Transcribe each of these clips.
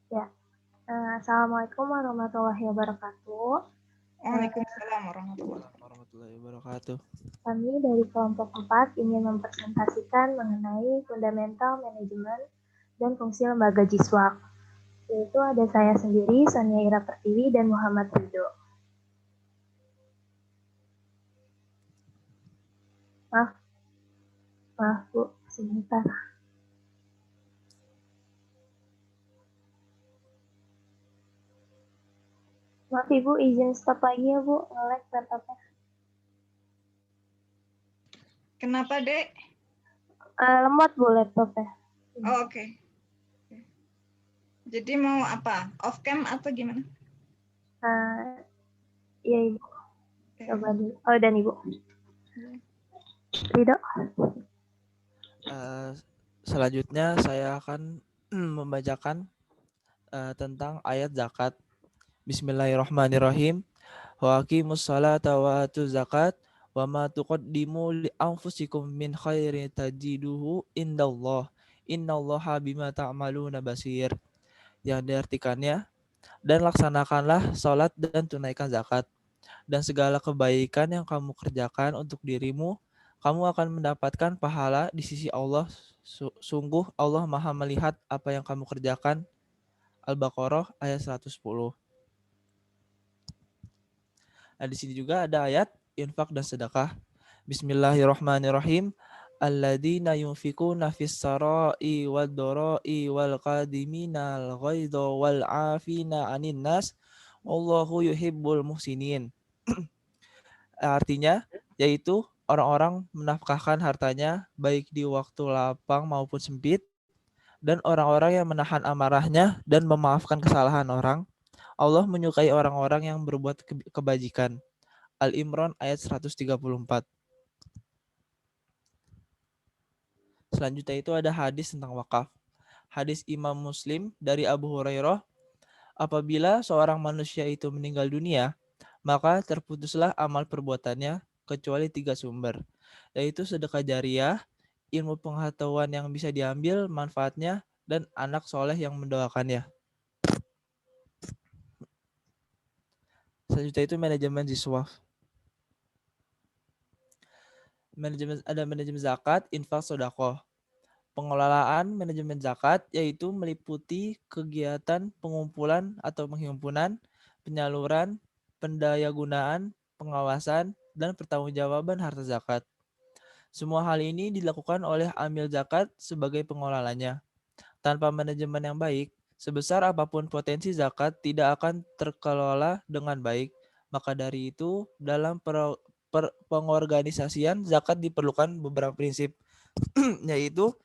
Ya, Assalamualaikum warahmatullahi wabarakatuh. Waalaikumsalam warahmatullahi Waalaikumsalam warahmatullahi wabarakatuh. Kami dari kelompok 4 ingin mempresentasikan mengenai fundamental manajemen dan fungsi lembaga Jiswak. Yaitu ada saya sendiri, Sonia Ira Pertiwi, dan Muhammad Ridho. Maaf Bu, sebentar. Maaf Ibu, izin stop lagi ya Bu, nge-lag laptopnya. Kenapa, Dek? Lemot Bu laptopnya. Oh, oke. Jadi mau apa? Off cam atau gimana? Iya Ibu, coba dulu. Oh, dan Ibu. Ridho. Selanjutnya saya akan membacakan tentang ayat zakat. Bismillahirrahmanirrahim. Wa aqimus salata wa atuz zakat wa ma tuqaddimu li anfusikum min khairin tajiduhu indallah. Innallaha bima ta'maluna basir. Yang diartikannya, dan laksanakanlah salat dan tunaikan zakat, dan segala kebaikan yang kamu kerjakan untuk dirimu, kamu akan mendapatkan pahala di sisi Allah. Sungguh Allah Maha melihat apa yang kamu kerjakan. Al-Baqarah ayat 110. Nah, di sini juga ada ayat infak dan sedekah. Bismillahirrahmanirrahim. Alladzina yunfikuna fis sarai wad dorai wal qadimina al ghaidha wal afina 'anin nas wallahu yuhibbul muhsinin. Artinya yaitu orang-orang menafkahkan hartanya baik di waktu lapang maupun sempit, dan orang-orang yang menahan amarahnya dan memaafkan kesalahan orang. Allah menyukai orang-orang yang berbuat kebajikan. Al-Imran ayat 134. Selanjutnya itu ada hadis tentang wakaf. Hadis Imam Muslim dari Abu Hurairah, apabila seorang manusia itu meninggal dunia, maka terputuslah amal perbuatannya kecuali 3 sumber, yaitu sedekah jariah, ilmu pengetahuan yang bisa diambil manfaatnya, dan anak soleh yang mendoakannya. Selanjutnya itu manajemen siswaf. Ada manajemen zakat, infak, sodakoh. Pengelolaan manajemen zakat yaitu meliputi kegiatan pengumpulan atau penghimpunan, penyaluran, pendayagunaan, pengawasan, dan pertanggungjawaban harta zakat. Semua hal ini dilakukan oleh amil zakat sebagai pengelolanya. Tanpa manajemen yang baik, sebesar apapun potensi zakat tidak akan terkelola dengan baik. Maka dari itu, dalam pengorganisasian zakat diperlukan beberapa prinsip, yaitu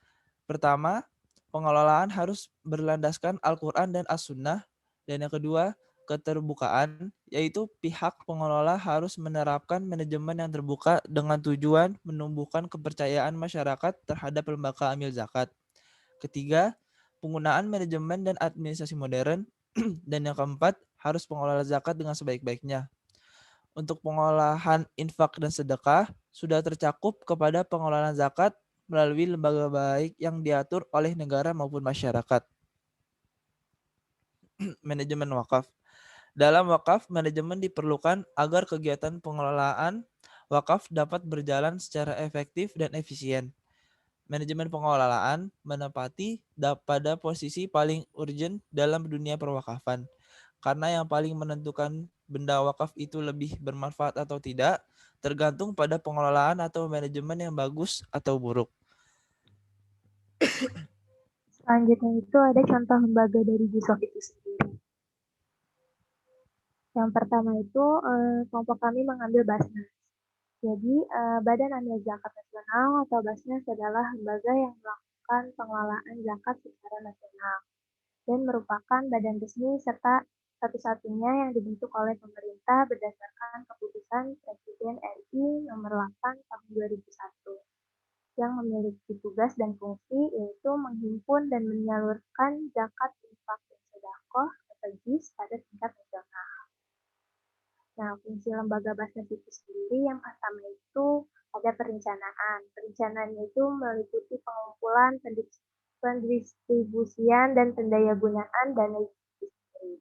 pertama, pengelolaan harus berlandaskan Al-Quran dan As-Sunnah. Dan yang kedua, keterbukaan, yaitu pihak pengelola harus menerapkan manajemen yang terbuka dengan tujuan menumbuhkan kepercayaan masyarakat terhadap lembaga amil zakat. Ketiga, penggunaan manajemen dan administrasi modern. Dan yang keempat, harus pengelola zakat dengan sebaik-baiknya. Untuk pengolahan infak dan sedekah sudah tercakup kepada pengelolaan zakat melalui lembaga baik yang diatur oleh negara maupun masyarakat. Manajemen wakaf. Dalam wakaf, manajemen diperlukan agar kegiatan pengelolaan wakaf dapat berjalan secara efektif dan efisien. Manajemen pengelolaan menempati pada posisi paling urgent dalam dunia perwakafan. Karena yang paling menentukan benda wakaf itu lebih bermanfaat atau tidak, tergantung pada pengelolaan atau manajemen yang bagus atau buruk. Selanjutnya itu ada contoh lembaga dari Jiswak itu sendiri. Yang pertama itu kelompok kami mengambil Basnas. Jadi Badan Amil Zakat Nasional atau Basnas adalah lembaga yang melakukan pengelolaan zakat secara nasional dan merupakan badan resmi serta satu-satunya yang dibentuk oleh pemerintah berdasarkan keputusan Presiden RI nomor 8 tahun 2001 yang memiliki tugas dan fungsi yaitu menghimpun dan menyalurkan zakat, infak, dan sedekah atau JIS pada tingkat nasional. Nah, fungsi lembaga Basnas itu sendiri yang pertama itu ada perencanaan. Perencanaannya itu meliputi pengumpulan, pendistribusian dan pendayagunaan dana industri.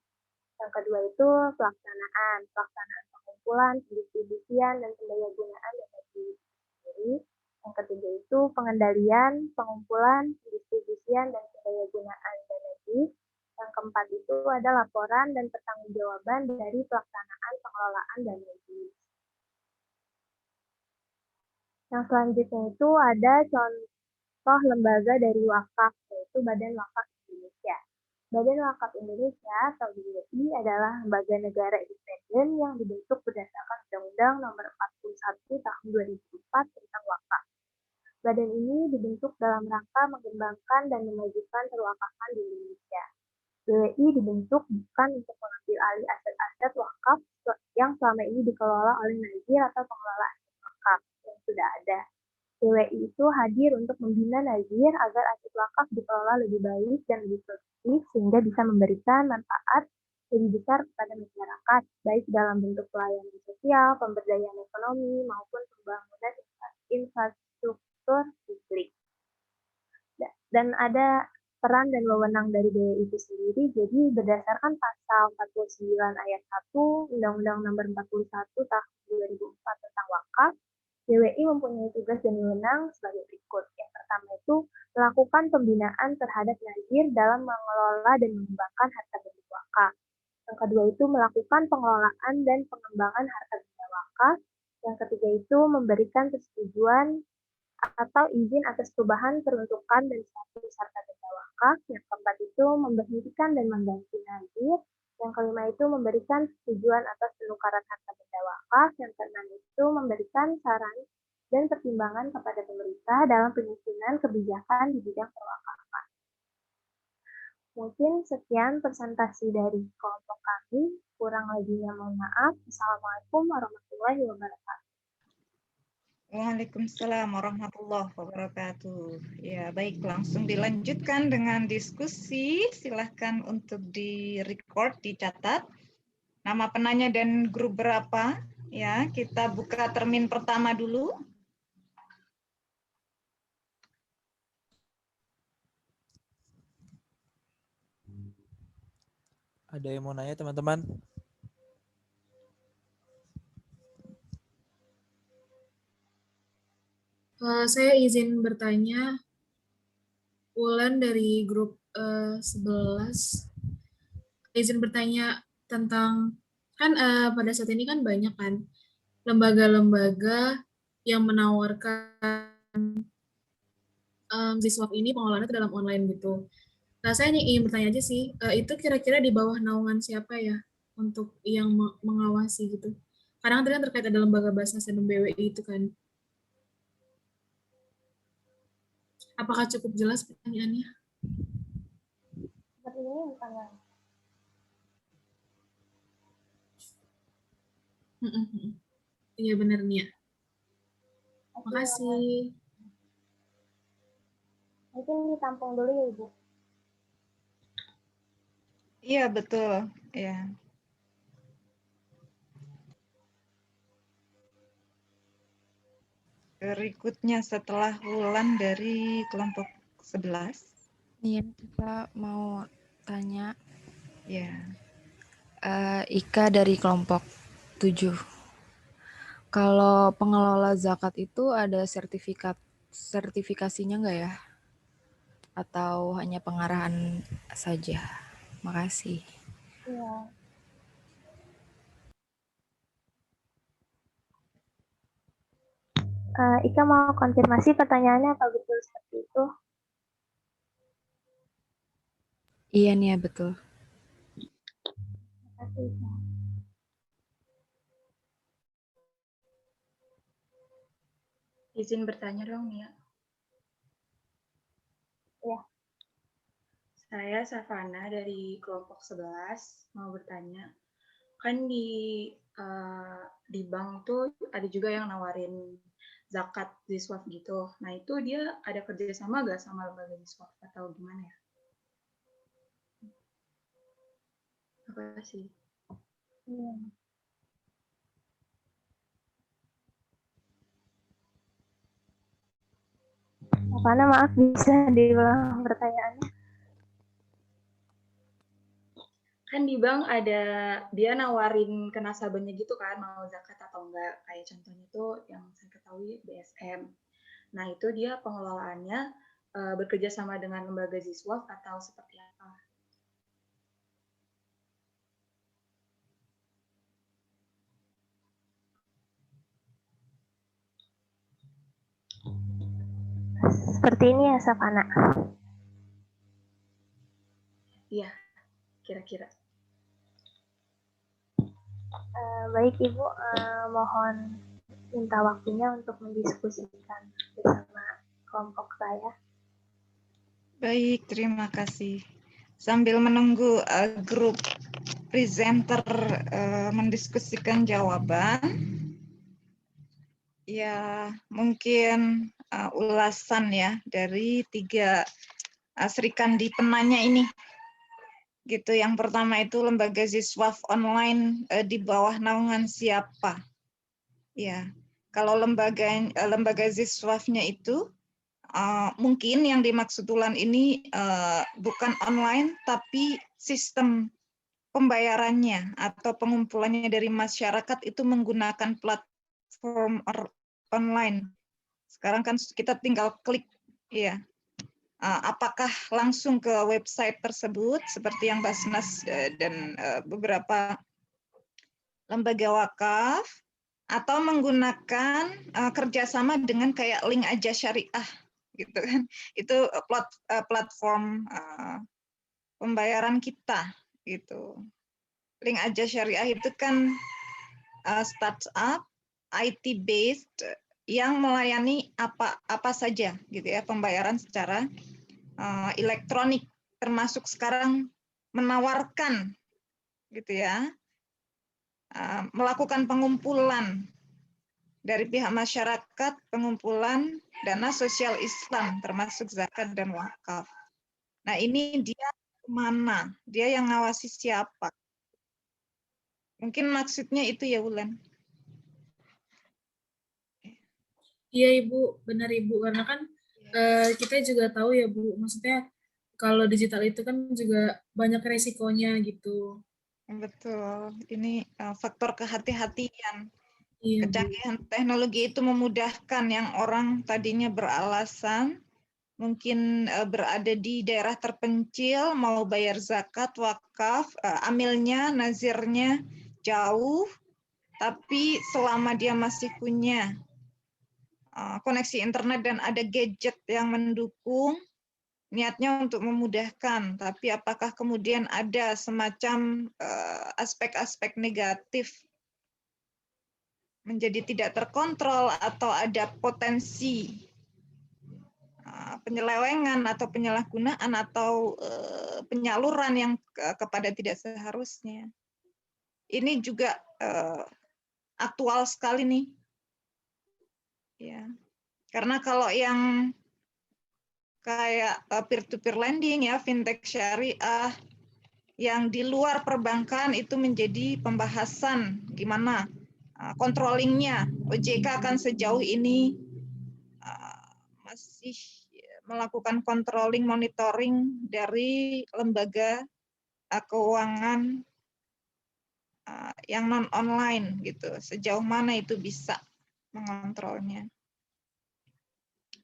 Yang kedua itu pelaksanaan pengumpulan, pendistribusian, dan pendayagunaan dana industri. Yang ketiga itu pengendalian, pengumpulan, pendistribusian, dan pendayagunaan dana industri. Yang keempat itu ada laporan dan pertanggungjawaban dari pelaksanaan pengelolaan dana industri. Yang selanjutnya itu ada contoh lembaga dari wakaf, yaitu Badan Wakaf Indonesia. Badan Wakaf Indonesia atau BWI adalah lembaga negara independen yang dibentuk berdasarkan Undang-Undang Nomor 41 Tahun 2004 tentang wakaf. Badan ini dibentuk dalam rangka mengembangkan dan memajukan perwakafan di Indonesia. BWI dibentuk bukan untuk mengambil alih aset-aset wakaf yang selama ini dikelola oleh nazir atau pengelola aset wakaf yang sudah ada. BWI itu hadir untuk membina nazir agar aset wakaf dikelola lebih baik dan lebih produktif sehingga bisa memberikan manfaat lebih besar kepada masyarakat, baik dalam bentuk pelayanan sosial, pemberdayaan ekonomi, maupun pembangunan infrastruktur publik. Dan ada peran dan wewenang dari BWI itu sendiri, jadi berdasarkan pasal 49 ayat 1 Undang-Undang Nomor 41 Tahun 2004 tentang wakaf, BWI mempunyai tugas dan wewenang sebagai berikut. Yang pertama itu melakukan pembinaan terhadap nazir dalam mengelola dan mengembangkan harta benda wakaf. Yang kedua itu melakukan pengelolaan dan pengembangan harta benda wakaf. Yang ketiga itu memberikan persetujuan atau izin atas perubahan peruntukan dan status harta benda wakaf. Yang keempat itu memberhentikan dan mengganti nazir. Yang kelima itu memberikan persetujuan atas penukaran harta benda wakaf. Yang keenam itu memberikan saran dan pertimbangan kepada pemerintah dalam penyusunan kebijakan di bidang perwakafan. Mungkin sekian presentasi dari kelompok kami. Kurang lebihnya mohon maaf. Assalamualaikum warahmatullahi wabarakatuh. Waalaikumsalam warahmatullahi wabarakatuh. Ya, baik, langsung dilanjutkan dengan diskusi. Silahkan untuk di-record, dicatat. Nama penanya dan grup berapa. Ya, kita buka termin pertama dulu. Ada yang mau nanya teman-teman? Saya izin bertanya, Wulan dari grup 11, izin bertanya tentang, kan pada saat ini kan banyak kan lembaga-lembaga yang menawarkan Ziswap ini pengelolaannya ke dalam online gitu. Nah, saya ingin bertanya aja sih, itu kira-kira di bawah naungan siapa ya untuk yang mengawasi gitu? Karena tadi kan terkait ada lembaga Basnas dan BWI itu kan. Apakah cukup jelas pertanyaannya? Seperti ini bukan ya? Iya benar nih ya. Makasih. Mungkin ditampung dulu ya Ibu. Iya, betul. Ya. Berikutnya setelah Wulan dari kelompok 11. Iya, kita mau tanya. Ya. Ika dari kelompok 7. Kalau pengelola zakat itu ada sertifikasinya nggak ya? Atau hanya pengarahan saja? Makasih. Iya. Ika mau konfirmasi pertanyaannya apa betul seperti itu? Iya nih ya, betul. Terima kasih, Ika. Izin bertanya dong, Nia. Ya. Saya Savana dari kelompok 11 mau bertanya. Kan di bank tuh ada juga yang nawarin zakat Ziswaf gitu. Nah, itu dia ada kerjasama nggak sama lembaga Ziswaf atau gimana ya? Apa sih? Fana, maaf bisa diulang pertanyaannya? Kan di bank ada dia nawarin ke nasabahnya gitu kan, mau zakat atau enggak. Kayak contohnya tuh yang saya ketahui BSM. Nah, itu dia pengelolaannya bekerja sama dengan lembaga Ziswaf atau seperti apa? Seperti ini ya, Savana. Iya, kira-kira. Baik Ibu, mohon minta waktunya untuk mendiskusikan bersama kelompok saya. Baik, terima kasih. Sambil menunggu grup presenter mendiskusikan jawaban, ya mungkin ulasan ya dari 3 Sri Kandi penanya ini. Gitu, yang pertama itu lembaga Ziswaf online di bawah naungan siapa? Ya, kalau lembaga Ziswafnya itu mungkin yang dimaksud Ulan ini bukan online tapi sistem pembayarannya atau pengumpulannya dari masyarakat itu menggunakan platform online. Sekarang kan kita tinggal klik, ya. Apakah langsung ke website tersebut seperti yang Basnas dan beberapa lembaga wakaf, atau menggunakan kerjasama dengan kayak link aja syariah, gitu kan? Itu platform pembayaran kita, gitu. Link aja syariah itu kan startup IT based yang melayani apa saja, gitu ya, pembayaran secara elektronik, termasuk sekarang menawarkan, gitu ya, melakukan pengumpulan dari pihak masyarakat, pengumpulan dana sosial Islam, termasuk zakat dan wakaf. Nah, ini dia kemana? Dia yang ngawasi siapa? Mungkin maksudnya itu ya, Wulan. Iya Ibu, benar Ibu, karena kan kita juga tahu ya Bu, maksudnya kalau digital itu kan juga banyak resikonya gitu. Betul, ini faktor kehati-hatian. Iya Bu. Kecanggihan teknologi itu memudahkan yang orang tadinya beralasan mungkin berada di daerah terpencil, mau bayar zakat, wakaf, amilnya, nazirnya jauh, tapi selama dia masih punya koneksi internet dan ada gadget yang mendukung, niatnya untuk memudahkan, tapi apakah kemudian ada semacam aspek-aspek negatif menjadi tidak terkontrol atau ada potensi penyelewengan atau penyalahgunaan atau penyaluran yang kepada tidak seharusnya. Ini juga aktual sekali nih. Ya. Karena kalau yang kayak peer-to-peer lending ya, fintech syariah yang di luar perbankan itu menjadi pembahasan gimana controllingnya. OJK akan sejauh ini masih melakukan controlling, monitoring dari lembaga keuangan yang non-online gitu. Sejauh mana itu bisa mengontrolnya.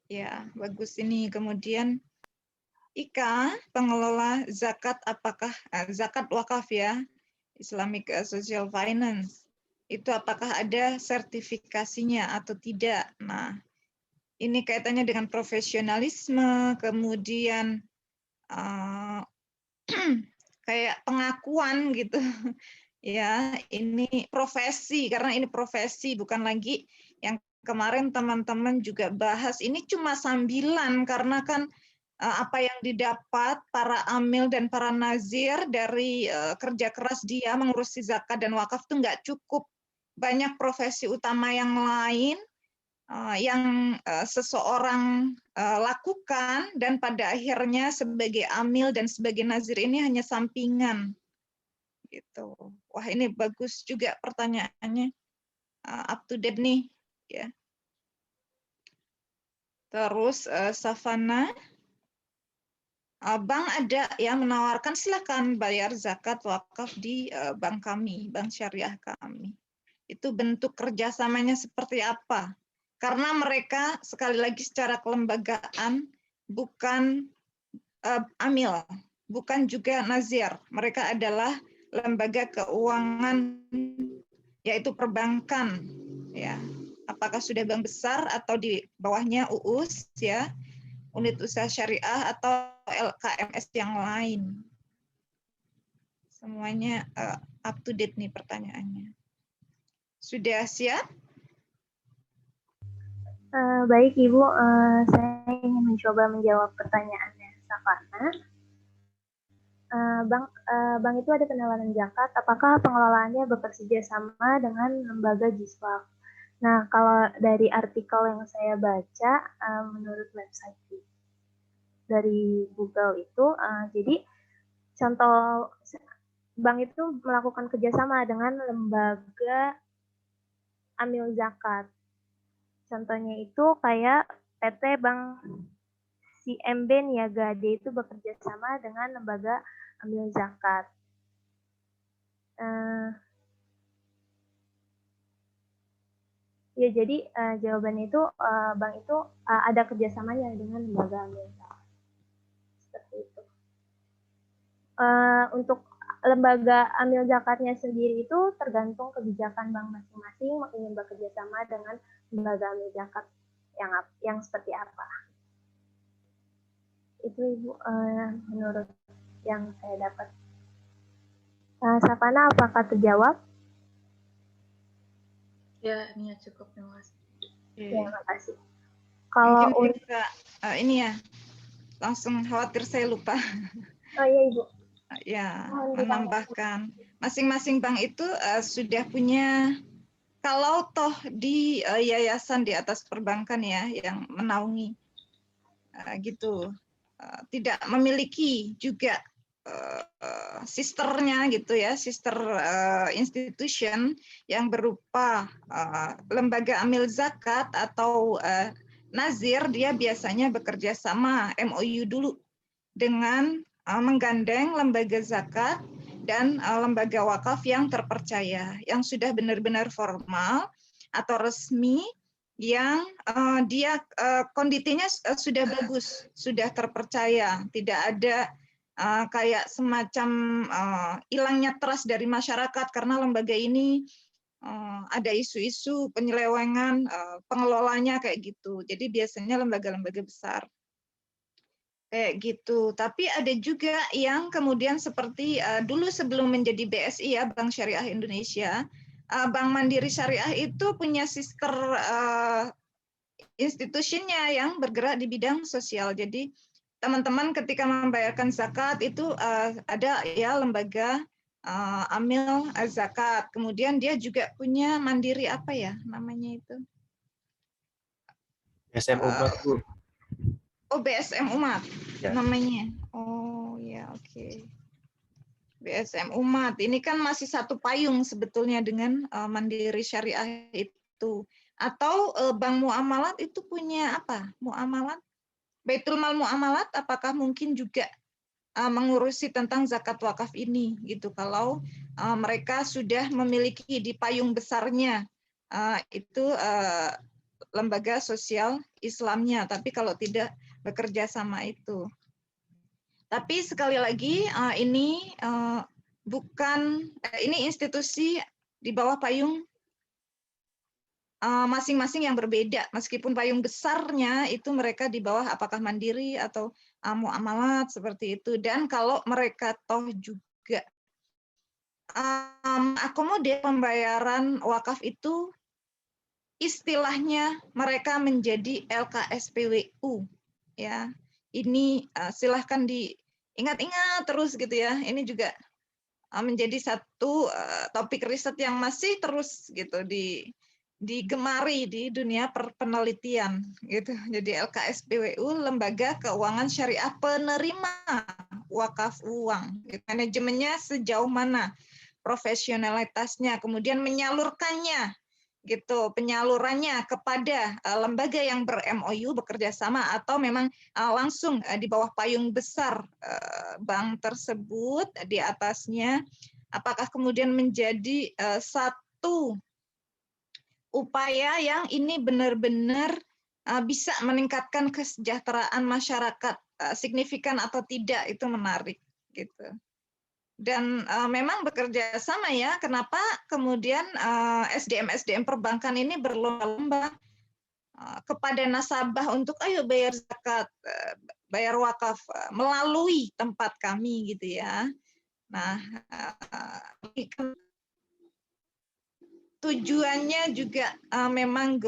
Ya, bagus ini. Kemudian Ika, pengelola zakat, apakah zakat wakaf ya, Islamic Social Finance, itu apakah ada sertifikasinya atau tidak? Nah, ini kaitannya dengan profesionalisme, kemudian kayak pengakuan gitu. Ya, ini profesi, karena ini profesi, bukan lagi yang kemarin teman-teman juga bahas. Ini cuma sambilan, karena kan apa yang didapat para amil dan para nazir dari kerja keras dia mengurusi zakat dan wakaf itu nggak cukup. Banyak profesi utama yang lain yang seseorang lakukan dan pada akhirnya sebagai amil dan sebagai nazir ini hanya sampingan. Gitu. Wah, ini bagus juga pertanyaannya, up to date nih, ya. Terus Savana, bank ada yang menawarkan silakan bayar zakat wakaf di bank kami, bank syariah kami. Itu bentuk kerjasamanya seperti apa? Karena mereka sekali lagi secara kelembagaan bukan amil, bukan juga nazir. Mereka adalah lembaga keuangan, yaitu perbankan. Ya, apakah sudah bank besar atau di bawahnya UUS, ya, unit usaha syariah atau LKMS yang lain. Semuanya up to date nih pertanyaannya. Sudah siap? Baik Ibu, saya ingin mencoba menjawab pertanyaannya Savana. Bank itu ada penalaran zakat, apakah pengelolaannya bekerja sama dengan lembaga Jiswaf? Nah, kalau dari artikel yang saya baca, menurut website dari Google itu, jadi contoh bank itu melakukan kerjasama dengan lembaga amil zakat. Contohnya itu kayak PT Bank CMB Niaga, dia itu bekerja sama dengan lembaga amil zakat. Ya, jadi jawabannya itu bank itu ada kerjasamanya dengan lembaga amil zakat. Seperti itu. Untuk lembaga amil zakatnya sendiri itu tergantung kebijakan bank masing-masing ingin bekerja sama dengan lembaga amil zakat yang seperti apa. Itu Ibu menurut yang saya dapat. Savana, apakah terjawab? Ya, ini ya cukup. Terima kasih. Terima kasih. Kalau mungkin bisa ini ya, langsung khawatir saya lupa. Oh iya Ibu. Ya, menambahkan masing-masing bank itu sudah punya, kalau toh di yayasan di atas perbankan ya yang menaungi gitu, tidak memiliki juga sisternya gitu ya, sister institution yang berupa lembaga amil zakat atau nazir, dia biasanya bekerja sama MOU dulu dengan menggandeng lembaga zakat dan lembaga wakaf yang terpercaya, yang sudah benar-benar formal atau resmi, yang dia kondisinya sudah bagus, sudah terpercaya, tidak ada kayak semacam hilangnya trust dari masyarakat karena lembaga ini ada isu-isu penyelewengan pengelolanya kayak gitu. Jadi biasanya lembaga-lembaga besar. Kayak gitu. Tapi ada juga yang kemudian seperti dulu sebelum menjadi BSI ya, Bank Syariah Indonesia, Bank Mandiri Syariah itu punya sister institusinya yang bergerak di bidang sosial. Jadi teman-teman ketika membayarkan zakat itu ada ya lembaga amil zakat. Kemudian dia juga punya mandiri apa ya namanya itu? BSM Umat, Bu. Oh, BSM Umat Ya. namanya. Oh ya, oke. BSM Umat. Ini kan masih satu payung sebetulnya dengan Mandiri Syariah itu. Atau Bank Muamalat itu punya apa? Muamalat? Baitul Mal Muamalat apakah mungkin juga mengurusi tentang zakat wakaf ini gitu. Kalau mereka sudah memiliki di payung besarnya itu lembaga sosial Islamnya, tapi kalau tidak bekerja sama itu. Tapi sekali lagi ini bukan ini institusi di bawah payung masing-masing yang berbeda, meskipun payung besarnya itu mereka di bawah apakah mandiri atau muamalat seperti itu. Dan kalau mereka toh juga akomodir pembayaran wakaf itu, istilahnya mereka menjadi LKSPWU ya. Ini silahkan diingat-ingat terus gitu ya. Ini juga menjadi satu topik riset yang masih terus gitu digemari di dunia penelitian gitu. Jadi LKSPWU, Lembaga Keuangan Syariah Penerima Wakaf Uang. Manajemennya sejauh mana, profesionalitasnya, kemudian menyalurkannya gitu penyalurannya kepada lembaga yang ber-MOU bekerja sama atau memang langsung di bawah payung besar bank tersebut di atasnya, apakah kemudian menjadi satu upaya yang ini benar-benar bisa meningkatkan kesejahteraan masyarakat signifikan atau tidak, itu menarik gitu. Dan memang bekerja sama ya, kenapa kemudian SDM perbankan ini berlomba-lomba kepada nasabah untuk ayo bayar zakat, bayar wakaf melalui tempat kami gitu ya. Nah, tujuannya juga memang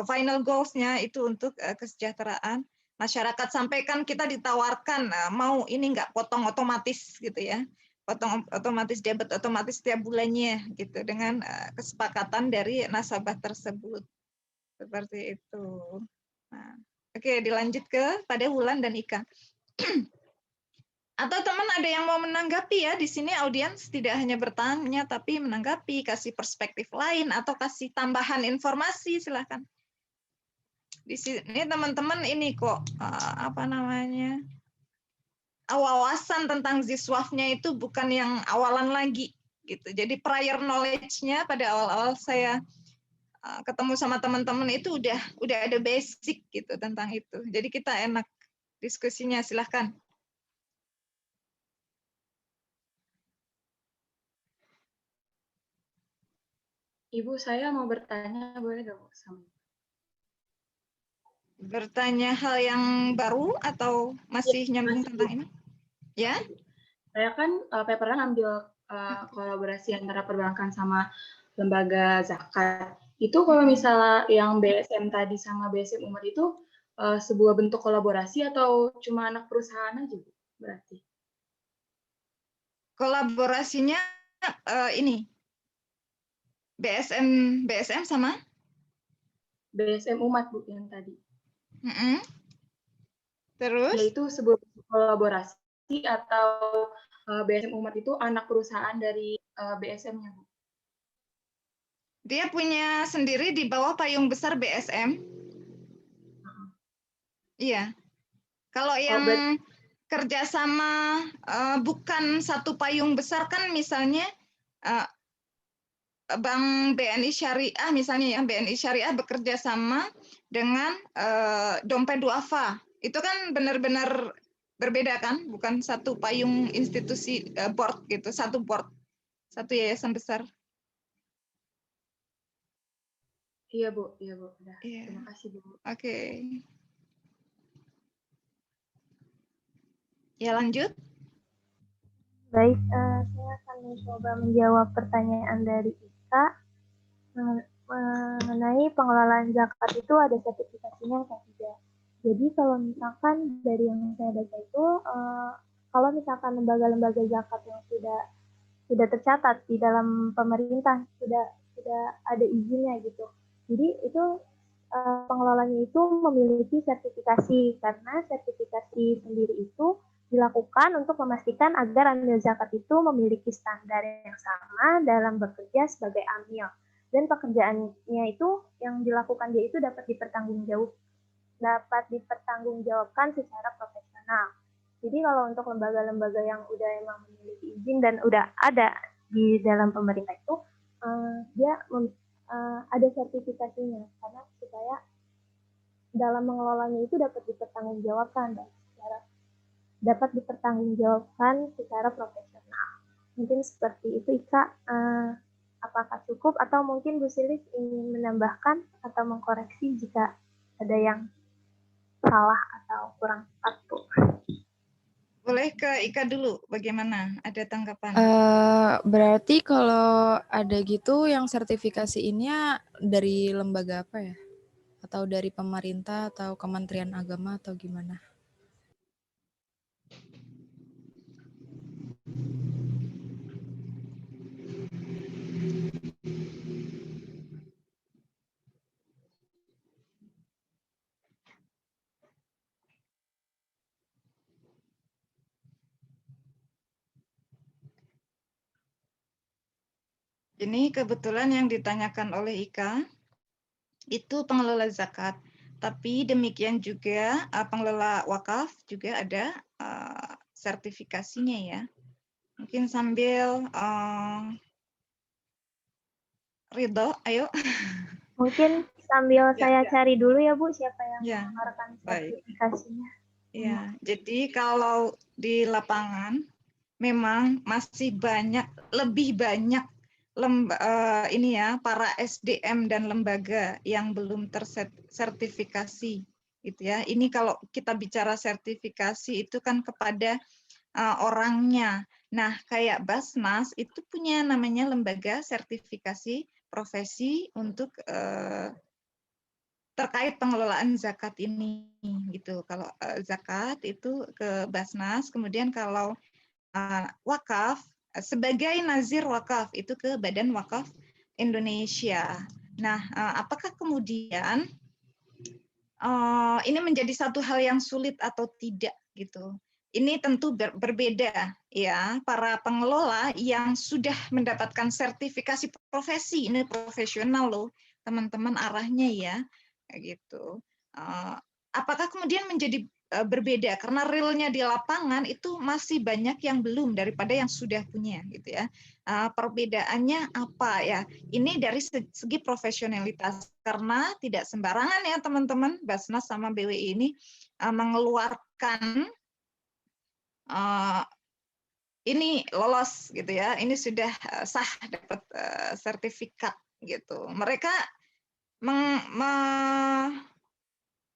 final goals-nya itu untuk kesejahteraan masyarakat. Sampai kan kita ditawarkan mau ini nggak potong otomatis gitu ya, potong otomatis debit otomatis setiap bulannya gitu dengan kesepakatan dari nasabah tersebut seperti itu. Nah, oke, dilanjut ke pada Wulan dan Ika. Atau teman ada yang mau menanggapi ya di sini, audiens tidak hanya bertanya tapi menanggapi, kasih perspektif lain atau kasih tambahan informasi, silahkan. Di sini teman-teman ini kok apa namanya, wawasan tentang Ziswaf-nya itu bukan yang awalan lagi gitu. Jadi prior knowledge-nya pada awal-awal saya ketemu sama teman-teman itu udah ada basic gitu tentang itu. Jadi kita enak diskusinya, silahkan. Ibu, saya mau bertanya, boleh nggak Bu? Bertanya hal yang baru atau masih nyambung masih. tentang ini? Ya? Saya kan papernya ngambil kolaborasi antara perbankan sama lembaga zakat. Itu kalau misalnya yang BSM tadi sama BSM Umat itu sebuah bentuk kolaborasi atau cuma anak perusahaan aja, Bu? Berarti. Kolaborasinya ini BSM sama BSM Umat, Bu, yang tadi. Terus? Yaitu sebuah kolaborasi atau BSM Umat itu anak perusahaan dari BSM-nya, Bu. Dia punya sendiri di bawah payung besar BSM. Iya. Kalau yang kerjasama bukan satu payung besar kan misalnya Bank BNI Syariah misalnya ya, BNI Syariah bekerja sama dengan Dompet Duafa. Itu kan benar-benar berbeda kan, bukan satu payung institusi board gitu, satu board, satu yayasan besar. Iya, Bu. Iya, Bu. Udah. Iya. Terima kasih, Bu. Oke. Ya, lanjut. Baik, saya akan mencoba menjawab pertanyaan dari Ika mengenai pengelolaan zakat itu ada sertifikasinya atau tidak. Jadi kalau misalkan dari yang saya baca itu, kalau misalkan lembaga-lembaga zakat yang sudah tercatat di dalam pemerintah, sudah ada izinnya gitu. Jadi itu pengelolanya itu memiliki sertifikasi, karena sertifikasi sendiri itu dilakukan untuk memastikan agar amil zakat itu memiliki standar yang sama dalam bekerja sebagai amil, dan pekerjaannya itu yang dilakukan dia itu dapat dipertanggungjawabkan secara profesional. Jadi kalau untuk lembaga-lembaga yang udah emang memiliki izin dan udah ada di dalam pemerintah itu, dia ada sertifikasinya, karena supaya dalam mengelolanya itu dapat dipertanggungjawabkan dan secara profesional. Mungkin seperti itu, Ika. Apakah cukup atau mungkin Bu Silis ingin menambahkan atau mengkoreksi jika ada yang salah atau kurang tepat, Bu? Boleh ke Ika dulu, bagaimana? Ada tanggapan? Berarti kalau ada gitu yang sertifikasi ini dari lembaga apa ya? Atau dari pemerintah atau Kementerian Agama atau gimana? Ini kebetulan yang ditanyakan oleh Ika itu pengelola zakat. Tapi demikian juga pengelola wakaf juga ada sertifikasinya ya. Mungkin sambil Ridho, ayo. Mungkin sambil Ya, saya ya. cari dulu ya Bu, siapa yang Ya, mengeluarkan baik. sertifikasinya. Ya, jadi kalau di lapangan memang masih lebih banyak ini ya, para SDM dan lembaga yang belum tersertifikasi, gitu ya. Ini kalau kita bicara sertifikasi itu kan kepada orangnya. Nah, kayak Basnas itu punya namanya lembaga sertifikasi profesi untuk terkait pengelolaan zakat ini, gitu. Kalau zakat itu ke Basnas, kemudian kalau wakaf sebagai nazir wakaf itu ke Badan Wakaf Indonesia. Nah, apakah kemudian ini menjadi satu hal yang sulit atau tidak gitu? Ini tentu berbeda ya, para pengelola yang sudah mendapatkan sertifikasi profesi, ini profesional loh teman-teman arahnya ya, kayak gitu. Apakah kemudian menjadi berbeda karena realnya di lapangan itu masih banyak yang belum daripada yang sudah punya gitu ya. Perbedaannya apa ya? Ini dari segi profesionalitas karena tidak sembarangan ya teman-teman, Basnas sama BWI ini mengeluarkan ini lolos gitu ya. Ini sudah sah dapat sertifikat gitu. Mereka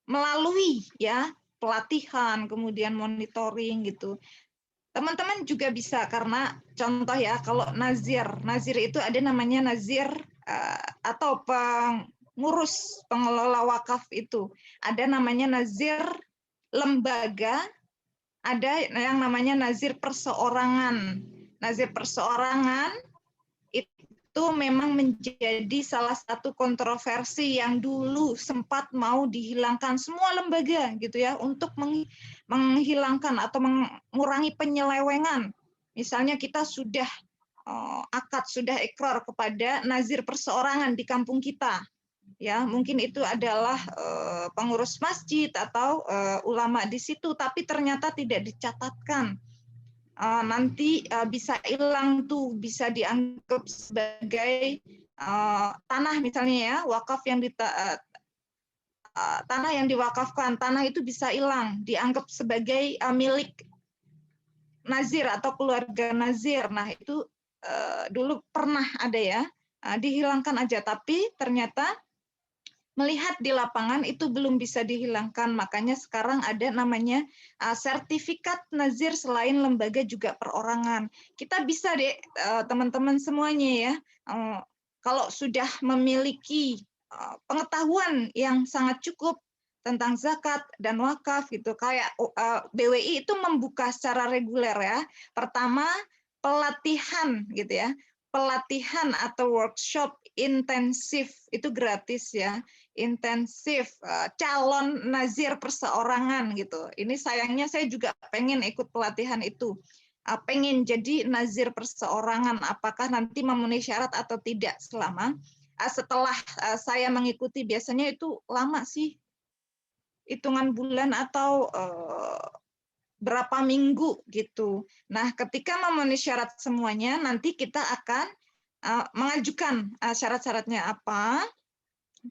melalui ya pelatihan, kemudian monitoring gitu. Teman-teman juga bisa karena contoh ya kalau nazir itu ada namanya nazir atau pengurus pengelola wakaf itu ada namanya nazir lembaga, ada yang namanya nazir perseorangan. Nazir perseorangan itu memang menjadi salah satu kontroversi yang dulu sempat mau dihilangkan semua lembaga gitu ya untuk menghilangkan atau mengurangi penyelewengan. Misalnya kita sudah akad, sudah ikrar kepada nazir perseorangan di kampung kita. Ya, mungkin itu adalah pengurus masjid atau ulama di situ, tapi ternyata tidak dicatatkan. Nanti bisa hilang tuh, bisa dianggap sebagai tanah misalnya ya, wakaf yang tanah yang diwakafkan, tanah itu bisa hilang, dianggap sebagai milik nazir atau keluarga nazir. Nah itu dulu pernah ada ya, dihilangkan aja, tapi ternyata melihat di lapangan itu belum bisa dihilangkan, makanya sekarang ada namanya sertifikat nazir selain lembaga juga perorangan. Kita bisa deh teman-teman semuanya ya, kalau sudah memiliki pengetahuan yang sangat cukup tentang zakat dan wakaf gitu, kayak BWI itu membuka secara reguler ya. Pertama pelatihan gitu ya, pelatihan atau workshop intensif itu gratis ya, intensif calon nazir perseorangan gitu. Ini sayangnya saya juga pengen ikut pelatihan itu, pengen jadi nazir perseorangan, apakah nanti memenuhi syarat atau tidak. Selama setelah saya mengikuti, biasanya itu lama sih, hitungan bulan atau berapa minggu gitu. Nah, ketika memenuhi syarat semuanya, nanti kita akan mengajukan syarat-syaratnya apa,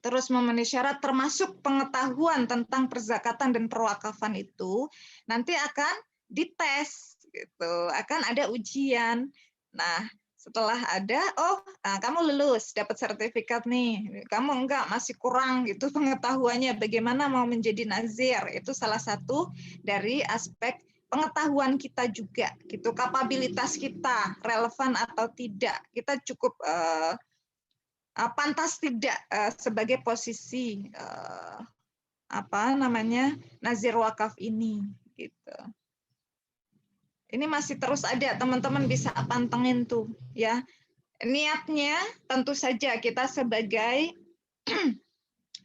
terus memenuhi syarat termasuk pengetahuan tentang perzakatan dan perwakafan itu, nanti akan dites gitu, akan ada ujian. Nah, setelah ada, kamu lulus, dapat sertifikat nih, kamu enggak, masih kurang gitu pengetahuannya, bagaimana mau menjadi nazir, itu salah satu dari aspek pengetahuan kita juga, gitu, kapabilitas kita relevan atau tidak, kita cukup pantas tidak sebagai posisi nazir wakaf ini, gitu. Ini masih terus ada, teman-teman bisa pantengin tuh ya. Niatnya tentu saja kita sebagai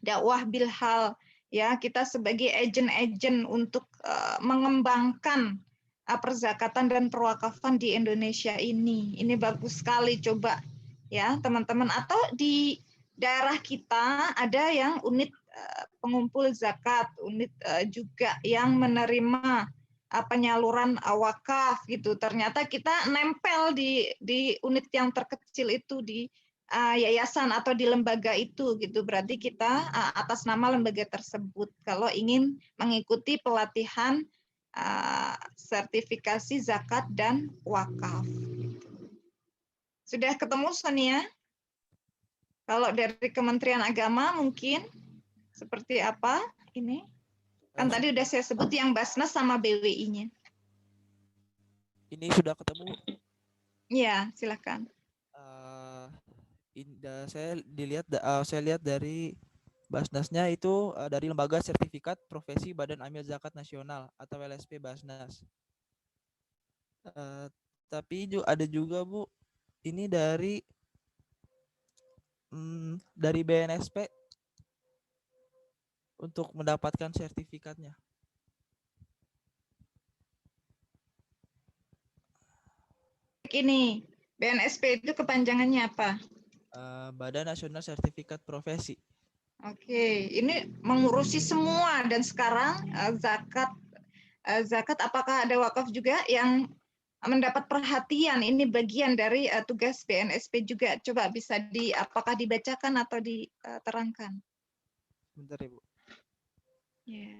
dakwah bilhal ya, kita sebagai agen-agen untuk mengembangkan perzakatan dan perwakafan di Indonesia ini. Ini bagus sekali, coba ya teman-teman, atau di daerah kita ada yang unit pengumpul zakat, unit juga yang menerima penyaluran wakaf gitu. Ternyata kita nempel di unit yang terkecil itu, di yayasan atau di lembaga itu gitu. Berarti kita atas nama lembaga tersebut kalau ingin mengikuti pelatihan sertifikasi zakat dan wakaf. Sudah ketemu Sonia? Kalau dari Kementerian Agama mungkin seperti apa ini? Kan tadi udah saya sebut yang Basnas sama BWI-nya. Ini sudah ketemu. Iya, silakan. Saya lihat dari Basnasnya itu dari Lembaga Sertifikat Profesi Badan Amil Zakat Nasional atau LSP Basnas. Tapi ada juga Bu, ini dari BNSP untuk mendapatkan sertifikatnya. Ini BNSP itu kepanjangannya apa? Badan Nasional Sertifikat Profesi. Oke, ini mengurusi semua, dan sekarang zakat apakah ada wakaf juga yang mendapat perhatian? Ini bagian dari tugas BNSP juga. Coba bisa apakah dibacakan atau diterangkan? Bentar ya Bu. Yeah.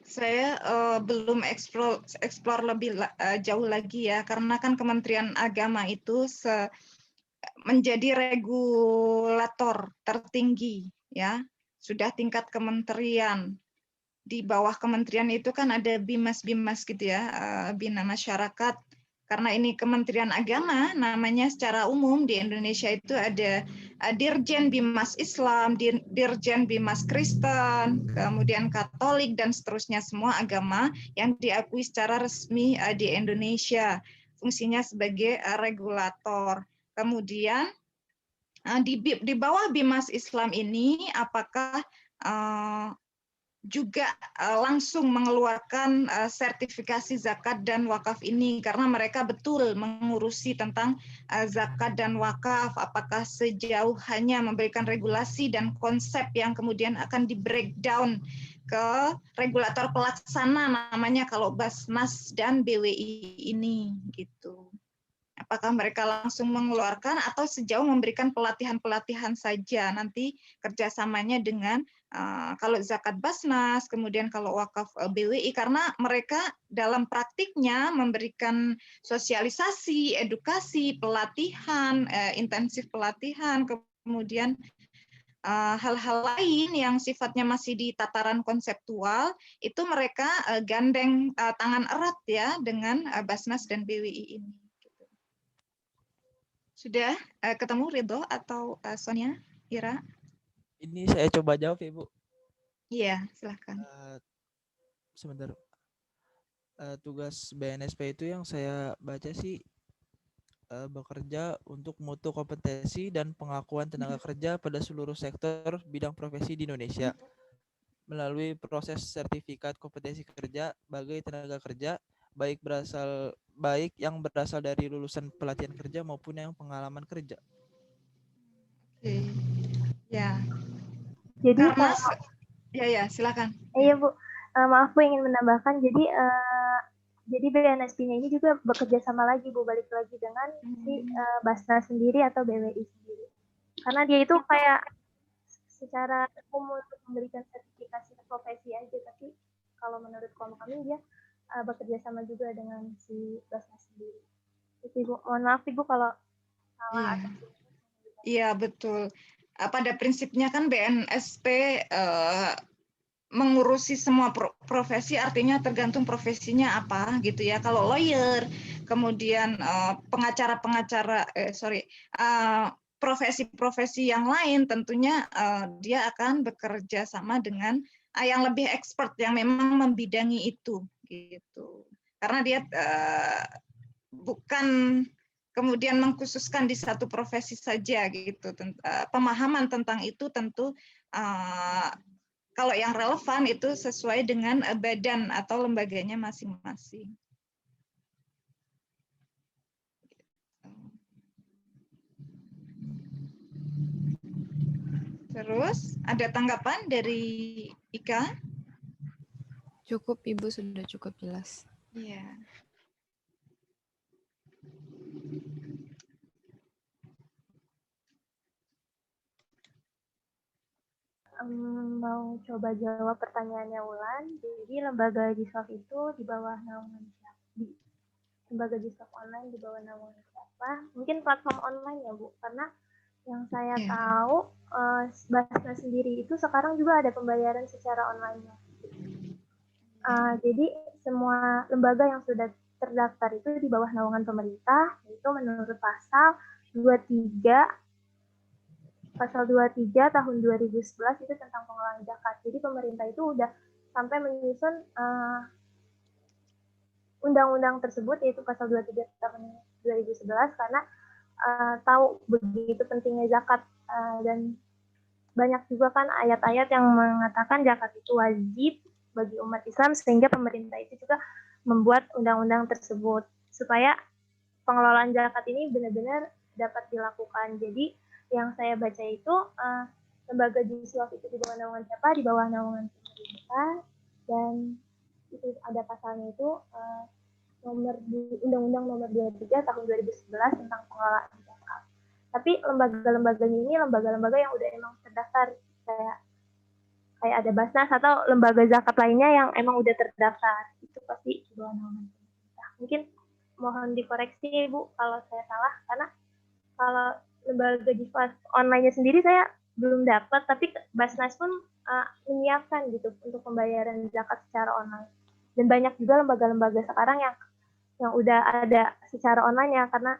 Saya belum explore lebih jauh lagi ya, karena kan Kementerian Agama itu menjadi regulator tertinggi ya, sudah tingkat kementerian. Di bawah kementerian itu kan ada bimas-bimas gitu ya, bina masyarakat. Karena ini Kementerian Agama, namanya secara umum di Indonesia itu ada Dirjen Bimas Islam, Dirjen Bimas Kristen, kemudian Katolik, dan seterusnya, semua agama yang diakui secara resmi di Indonesia. Fungsinya sebagai regulator. Kemudian di bawah Bimas Islam ini, apakah juga langsung mengeluarkan sertifikasi zakat dan wakaf ini, karena mereka betul mengurusi tentang zakat dan wakaf, apakah sejauh hanya memberikan regulasi dan konsep yang kemudian akan di breakdown ke regulator pelaksana, namanya kalau Basnas dan BWI ini gitu. Apakah mereka langsung mengeluarkan atau sejauh memberikan pelatihan-pelatihan saja, nanti kerjasamanya dengan kalau zakat Basnas, kemudian kalau wakaf BWI, karena mereka dalam praktiknya memberikan sosialisasi, edukasi, pelatihan, intensif pelatihan, kemudian hal-hal lain yang sifatnya masih di tataran konseptual, itu mereka gandeng tangan erat ya dengan Basnas dan BWI ini. Sudah ketemu Ridho atau Sonia, Ira? Ini saya coba jawab ya Bu. Iya, silahkan. Sebentar. Tugas BNSP itu yang saya baca sih bekerja untuk mutu kompetensi dan pengakuan tenaga kerja pada seluruh sektor bidang profesi di Indonesia melalui proses sertifikat kompetensi kerja bagi tenaga kerja baik yang berasal dari lulusan pelatihan kerja maupun yang pengalaman kerja. Oke. Ya. Jadi ya silakan. Iya Bu, maaf Bu ingin menambahkan. Jadi jadi BNSP-nya ini juga bekerja sama lagi Bu, balik lagi dengan si Basnas sendiri atau BWI sendiri. Karena dia itu kayak secara umum untuk memberikan sertifikasi profesi aja, tapi kalau menurut kelompok kami dia bekerja sama juga dengan si Basnas sendiri. Itu Ibu, mohon maaf Ibu kalau salah atau Iya, betul. Pada prinsipnya kan BNSP mengurusi semua profesi, artinya tergantung profesinya apa gitu ya. Kalau lawyer, kemudian profesi-profesi yang lain tentunya dia akan bekerja sama dengan yang lebih expert yang memang membidangi itu gitu. Karena dia bukan kemudian mengkhususkan di satu profesi saja gitu. Pemahaman tentang itu tentu kalau yang relevan itu sesuai dengan badan atau lembaganya masing-masing. Terus ada tanggapan dari Ika? Cukup Ibu, sudah cukup jelas. Iya. mau coba jawab pertanyaannya Wulan. Jadi lembaga Giswaf itu di bawah naungan siapa? Lembaga Giswaf online di bawah naungan siapa? Mungkin platform online ya Bu, karena yang saya tahu Basnas sendiri itu sekarang juga ada pembayaran secara online. Jadi semua lembaga yang sudah terdaftar itu di bawah naungan pemerintah, itu menurut pasal 23 tahun 2011 itu tentang pengelolaan zakat. Jadi pemerintah itu udah sampai menyusun undang-undang tersebut, yaitu pasal 23 tahun 2011, karena tahu begitu pentingnya zakat, dan banyak juga kan ayat-ayat yang mengatakan zakat itu wajib bagi umat Islam, sehingga pemerintah itu juga membuat undang-undang tersebut supaya pengelolaan zakat ini benar-benar dapat dilakukan. Jadi yang saya baca itu lembaga Giswaf itu di bawah naungan siapa? Di bawah naungan pemerintah, dan itu ada pasalnya itu Undang-Undang nomor 23 tahun 2011 tentang pengelolaan zakat. Tapi lembaga-lembaganya ini lembaga-lembaga yang udah emang terdaftar, kayak ada Basnas atau lembaga zakat lainnya yang emang udah terdaftar, itu pasti di bawah naungan pemerintah. Mungkin mohon dikoreksi Bu kalau saya salah, karena kalau lembaga Giswaf online-nya sendiri saya belum dapat, tapi Basnas pun menyiapkan gitu untuk pembayaran zakat secara online. Dan banyak juga lembaga-lembaga sekarang yang udah ada secara online ya, karena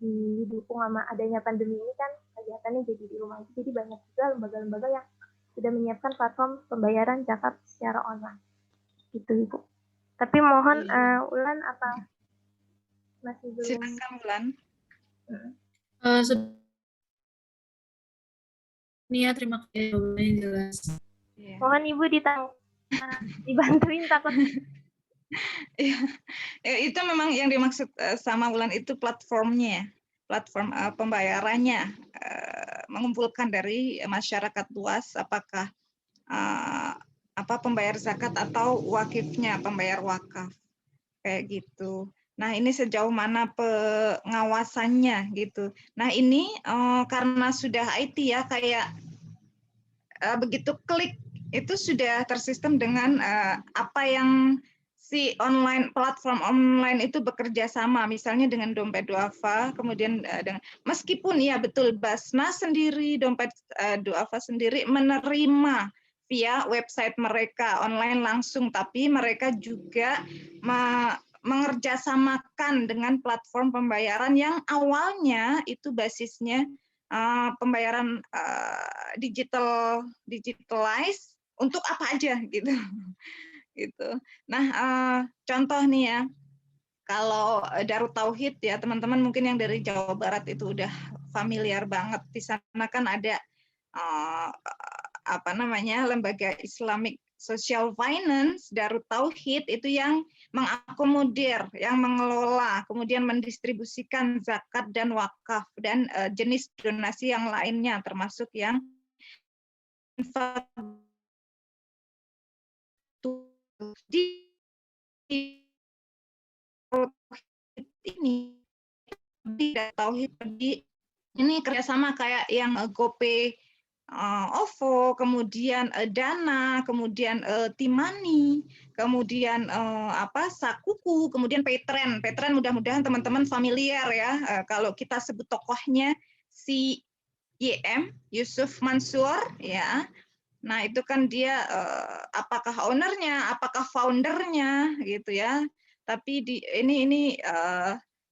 didukung sama adanya pandemi ini kan kegiatannya jadi di rumah. Jadi banyak juga lembaga-lembaga yang sudah menyiapkan platform pembayaran zakat secara online. Gitu Ibu. Tapi mohon Ulan apa masih belum? Silakan Ulan. Nia, terima kasih jawabannya jelas. Mohon Ibu dibantuin takut. Ya, itu memang yang dimaksud sama Ulan itu platformnya, platform pembayarannya, mengumpulkan dari masyarakat luas, apakah pembayar zakat atau wakifnya, pembayar wakaf, kayak gitu. Nah, ini sejauh mana pengawasannya gitu. Nah, ini karena sudah IT ya, kayak begitu klik itu sudah tersistem dengan apa yang si platform online itu bekerja sama, misalnya dengan Dompet Duafa, kemudian dengan meskipun ya betul Basnas sendiri, Dompet Duafa sendiri menerima via website mereka online langsung, tapi mereka juga mengerjasamakan dengan platform pembayaran yang awalnya itu basisnya pembayaran digitalize untuk apa aja gitu. Gitu. Nah, contoh nih ya, kalau Darut Tauhid ya teman-teman mungkin yang dari Jawa Barat itu udah familiar banget. Di sana kan ada lembaga Islamic Social Finance, Darut Tauhid itu yang mengakomodir, yang mengelola, kemudian mendistribusikan zakat dan wakaf dan jenis donasi yang lainnya, termasuk yang di ini tauhid ini kerjasama kayak yang GoPay, OVO, kemudian Dana, kemudian Timani, kemudian Sakuku, kemudian Paytrend. Paytrend mudah-mudahan teman-teman familiar ya. Kalau kita sebut tokohnya si YM, Yusuf Mansur, ya. Nah itu kan dia apakah ownernya, apakah foundernya, gitu ya. Tapi ini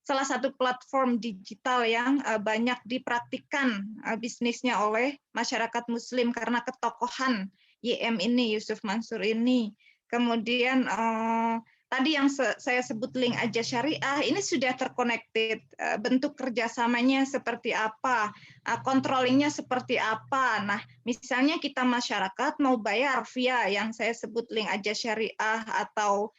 salah satu platform digital yang banyak dipraktikkan bisnisnya oleh masyarakat Muslim karena ketokohan YM ini, Yusuf Mansur ini. Kemudian tadi yang saya sebut link aja syariah, ini sudah terconnected. Bentuk kerjasamanya seperti apa, controllingnya seperti apa. Nah, misalnya kita masyarakat mau bayar via yang saya sebut link aja syariah atau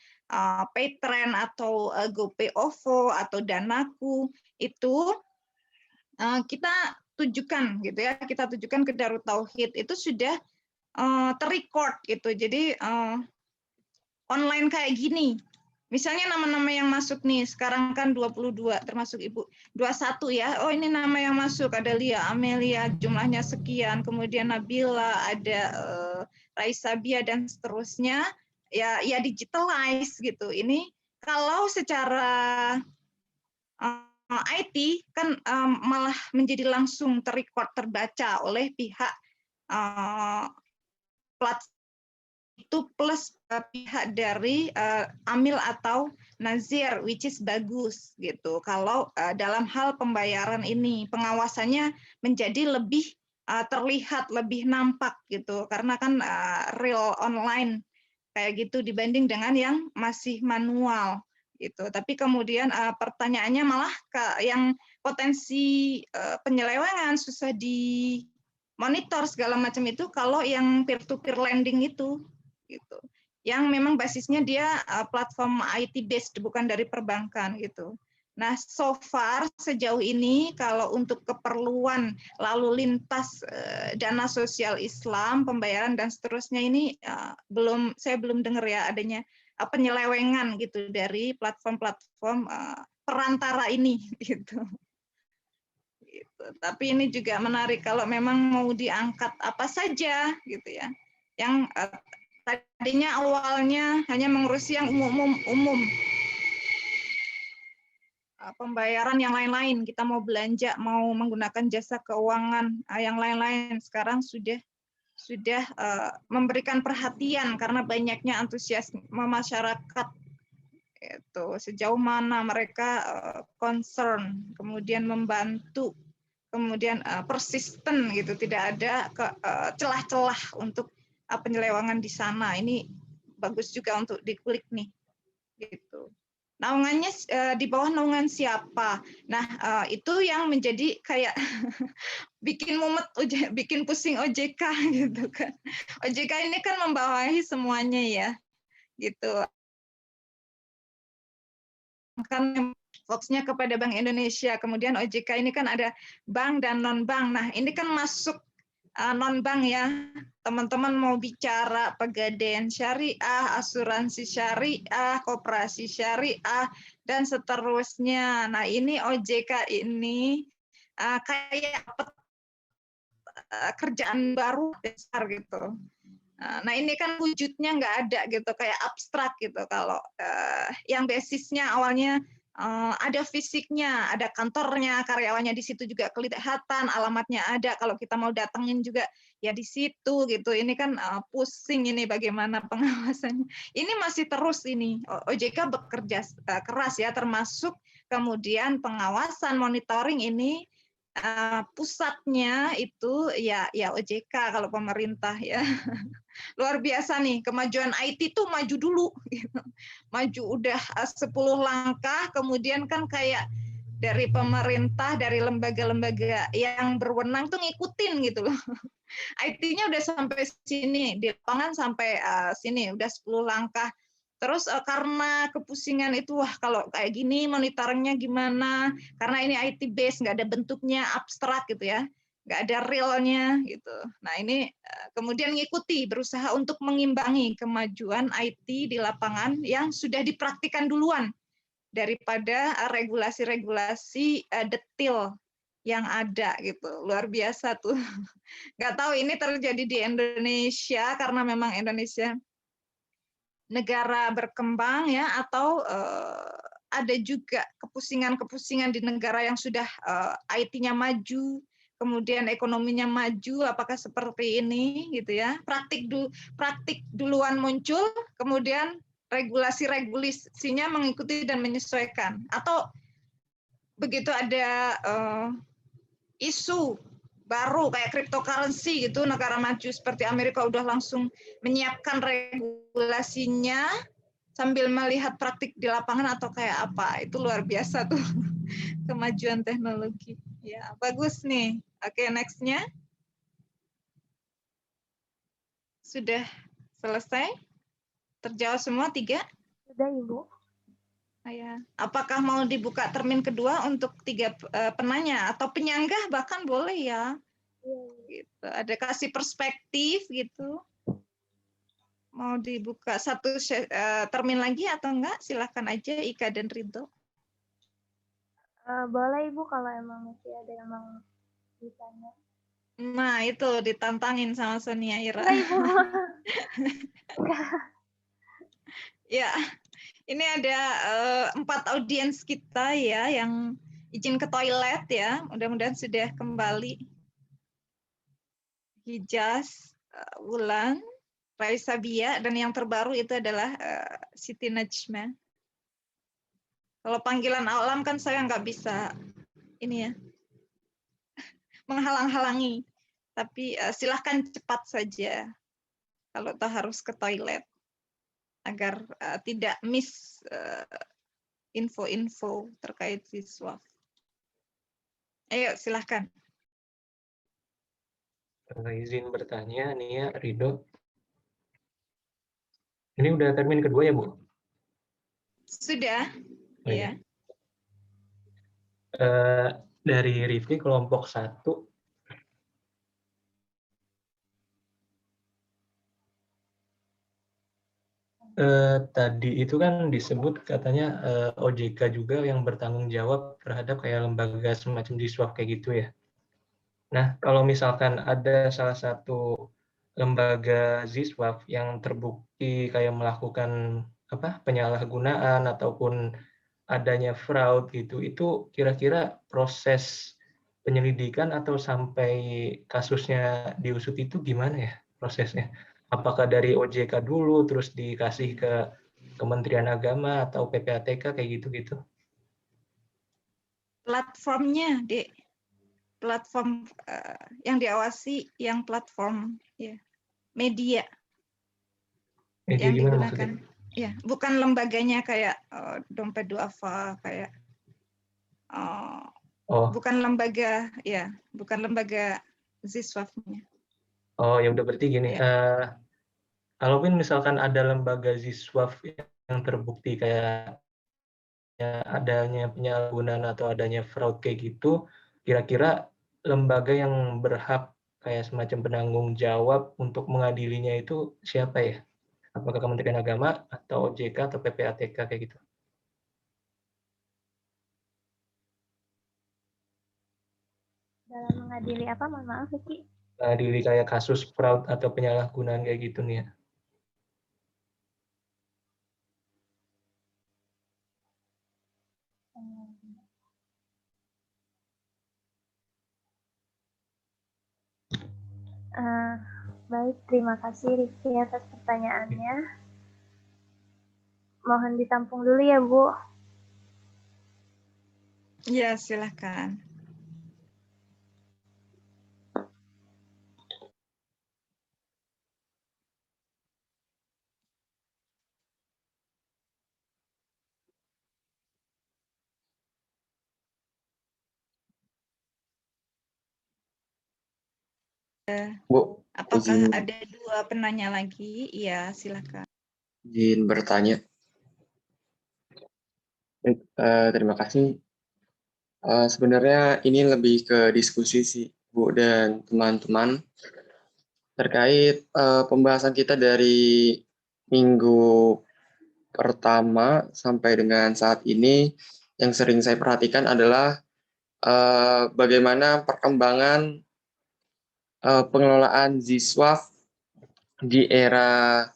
Paytrend atau GoPay OVO atau Danaku, itu kita tujukan gitu ya, kita tujukan ke Darut Tauhid, itu sudah terrecord gitu. Jadi online kayak gini. Misalnya nama-nama yang masuk nih, sekarang kan 22, termasuk Ibu 21 ya. Oh ini nama yang masuk, ada Lia Amelia, jumlahnya sekian, kemudian Nabila, ada Raisa Bia, dan seterusnya. Ya digitalize gitu. Ini kalau secara IT kan malah menjadi langsung terrecord, terbaca oleh pihak platform itu plus pihak dari amil atau nazir, which is bagus gitu. Kalau dalam hal pembayaran ini pengawasannya menjadi lebih terlihat, lebih nampak gitu, karena kan real online kayak gitu dibanding dengan yang masih manual gitu. Tapi kemudian pertanyaannya malah ke yang potensi penyelewengan, susah di monitor segala macam itu kalau yang peer-to-peer lending itu gitu. Yang memang basisnya dia platform IT based, bukan dari perbankan gitu. Nah, so far sejauh ini kalau untuk keperluan lalu lintas dana sosial Islam, pembayaran dan seterusnya ini saya belum dengar ya adanya penyelewengan gitu dari platform-platform perantara ini gitu. Tapi ini juga menarik kalau memang mau diangkat apa saja gitu ya. Yang tadinya awalnya hanya mengurusi yang umum. Pembayaran yang lain-lain, kita mau belanja, mau menggunakan jasa keuangan, yang lain-lain sekarang sudah memberikan perhatian karena banyaknya antusiasme masyarakat. Itu sejauh mana mereka concern, kemudian membantu, kemudian persisten gitu, tidak ada celah-celah untuk penyelewengan di sana. Ini bagus juga untuk diklik nih gitu. Naungannya di bawah naungan siapa? Nah, itu yang menjadi kayak bikin mumet, bikin pusing OJK gitu kan. OJK ini kan membawahi semuanya ya, gitu. Kan fokusnya kepada Bank Indonesia, kemudian OJK ini kan ada bank dan non-bank. Nah, ini kan masuk non-bank ya, teman-teman mau bicara pegadaian syariah, asuransi syariah, koperasi syariah, dan seterusnya. Nah ini OJK ini kayak kerjaan baru besar gitu. Nah ini kan wujudnya nggak ada gitu, kayak abstrak gitu. Kalau yang basisnya awalnya ada fisiknya, ada kantornya, karyawannya di situ juga kelihatan, alamatnya ada. Kalau kita mau datengin juga ya di situ gitu. Ini kan pusing ini bagaimana pengawasannya. Ini masih terus ini OJK bekerja keras ya, termasuk kemudian pengawasan, monitoring ini pusatnya itu ya OJK kalau pemerintah ya. Luar biasa nih, kemajuan IT tuh maju dulu gitu. Maju udah 10 langkah, kemudian kan kayak dari pemerintah, dari lembaga-lembaga yang berwenang tuh ngikutin gitu loh. IT-nya udah sampai sini, di lapangan sampai sini, udah 10 langkah. Terus karena kepusingan itu, wah kalau kayak gini monitoringnya gimana, karena ini IT base, nggak ada bentuknya, abstrak gitu ya, nggak ada realnya gitu. Nah ini kemudian ngikuti, berusaha untuk mengimbangi kemajuan IT di lapangan yang sudah dipraktikkan duluan daripada regulasi-regulasi detail yang ada gitu. Luar biasa tuh. Nggak tahu ini terjadi di Indonesia karena memang Indonesia negara berkembang ya, atau ada juga kepusingan-kepusingan di negara yang sudah IT-nya maju, kemudian ekonominya maju, apakah seperti ini gitu ya. Praktik duluan muncul, kemudian regulasinya mengikuti dan menyesuaikan, atau begitu ada isu baru kayak cryptocurrency gitu, negara maju seperti Amerika udah langsung menyiapkan regulasinya sambil melihat praktik di lapangan atau kayak apa. Itu luar biasa tuh kemajuan teknologi. Ya, bagus nih. Oke, next-nya. Sudah selesai? Terjawab semua 3? Sudah, Ibu. Ya. Apakah mau dibuka termin kedua untuk 3 penanya atau penyanggah bahkan boleh ya? Gitu. Ada kasih perspektif gitu. Mau dibuka satu termin lagi atau enggak? Silahkan aja Ika dan Ridho. Boleh Ibu kalau emang masih ada yang mau ditanya. Nah itu ditantangin sama Sonia Ira. Enggak Ibu. Ya, ini ada 4 audiens kita ya yang izin ke toilet ya. Mudah-mudahan sudah kembali. Hijaz, Wulan, Raisa Bia, dan yang terbaru itu adalah Siti Najma. Kalau panggilan alam kan saya nggak bisa ini ya menghalang-halangi. Tapi silahkan cepat saja kalau toh harus ke toilet agar tidak miss info-info terkait siswa. Ayo silahkan. Izin bertanya nih ya, Ridho. Ini udah termin kedua ya, Bu? Sudah, Oh, ya. Dari Rifki kelompok 1. Tadi itu kan disebut katanya OJK juga yang bertanggung jawab terhadap kayak lembaga semacam Diswaf kayak gitu ya. Nah, kalau misalkan ada salah satu lembaga Ziswaf yang terbukti kayak melakukan penyalahgunaan ataupun adanya fraud gitu, itu kira-kira proses penyelidikan atau sampai kasusnya diusut itu gimana ya prosesnya? Apakah dari OJK dulu terus dikasih ke Kementerian Agama atau PPATK kayak gitu-gitu? Platformnya, Dek. Platform yang diawasi, yang platform ya, media yang digunakan. Ya, bukan lembaganya kayak Dompet Duafa kayak bukan lembaga ya, bukan lembaga Ziswaf-nya. Oh, ya udah berarti gini. Ya. Kalaupun misalkan ada lembaga Ziswaf yang terbukti kayak adanya penyalahgunaan atau adanya fraud kayak gitu, kira-kira lembaga yang berhak kayak semacam penanggung jawab untuk mengadilinya itu siapa ya? Apakah Kementerian Agama atau OJK atau PPATK kayak gitu? Dalam mengadili apa? Mohon maaf, Vicky. Mengadili kayak kasus fraud atau penyalahgunaan kayak gitu nih ya. Baik, terima kasih Rifki atas pertanyaannya. Mohon ditampung dulu ya, Bu. Ya, silakan. Bu, apakah ada 2 penanya lagi? Iya, silakan. Izin bertanya. Terima kasih. Sebenarnya ini lebih ke diskusi sih, Bu dan teman-teman, terkait pembahasan kita dari minggu pertama sampai dengan saat ini yang sering saya perhatikan adalah bagaimana perkembangan pengelolaan ZISWAF di era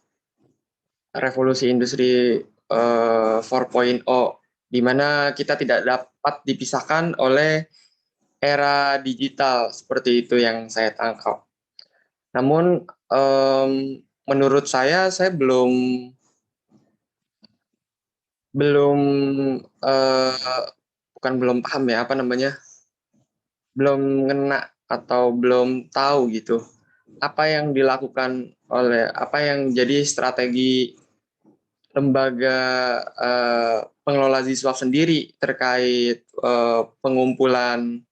revolusi industri 4.0, di mana kita tidak dapat dipisahkan oleh era digital, seperti itu yang saya tangkap. Namun menurut saya belum bukan belum paham ya, belum ngena atau belum tahu gitu apa yang dilakukan apa yang jadi strategi lembaga pengelola ZISWAF sendiri terkait pengumpulan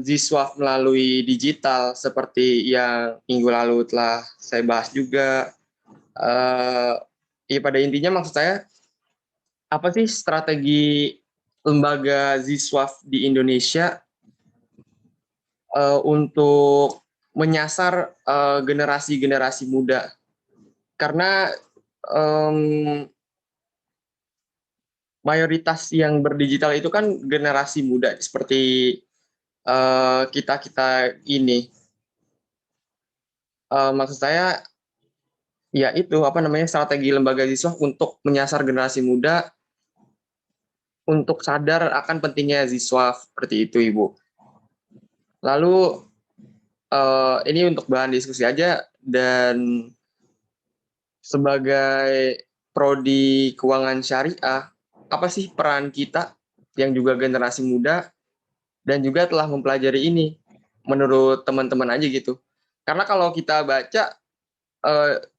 ZISWAF melalui digital, seperti yang minggu lalu telah saya bahas juga. Ya pada intinya maksud saya, apa sih strategi lembaga ZISWAF di Indonesia untuk menyasar generasi-generasi muda? Karena mayoritas yang berdigital itu kan generasi muda, seperti kita ini. Maksud saya, ya itu strategi lembaga ZISWAF untuk menyasar generasi muda untuk sadar akan pentingnya ZISWAF, seperti itu, Ibu. Lalu ini untuk bahan diskusi aja, dan sebagai prodi keuangan syariah, apa sih peran kita yang juga generasi muda dan juga telah mempelajari ini menurut teman-teman aja gitu. Karena kalau kita baca,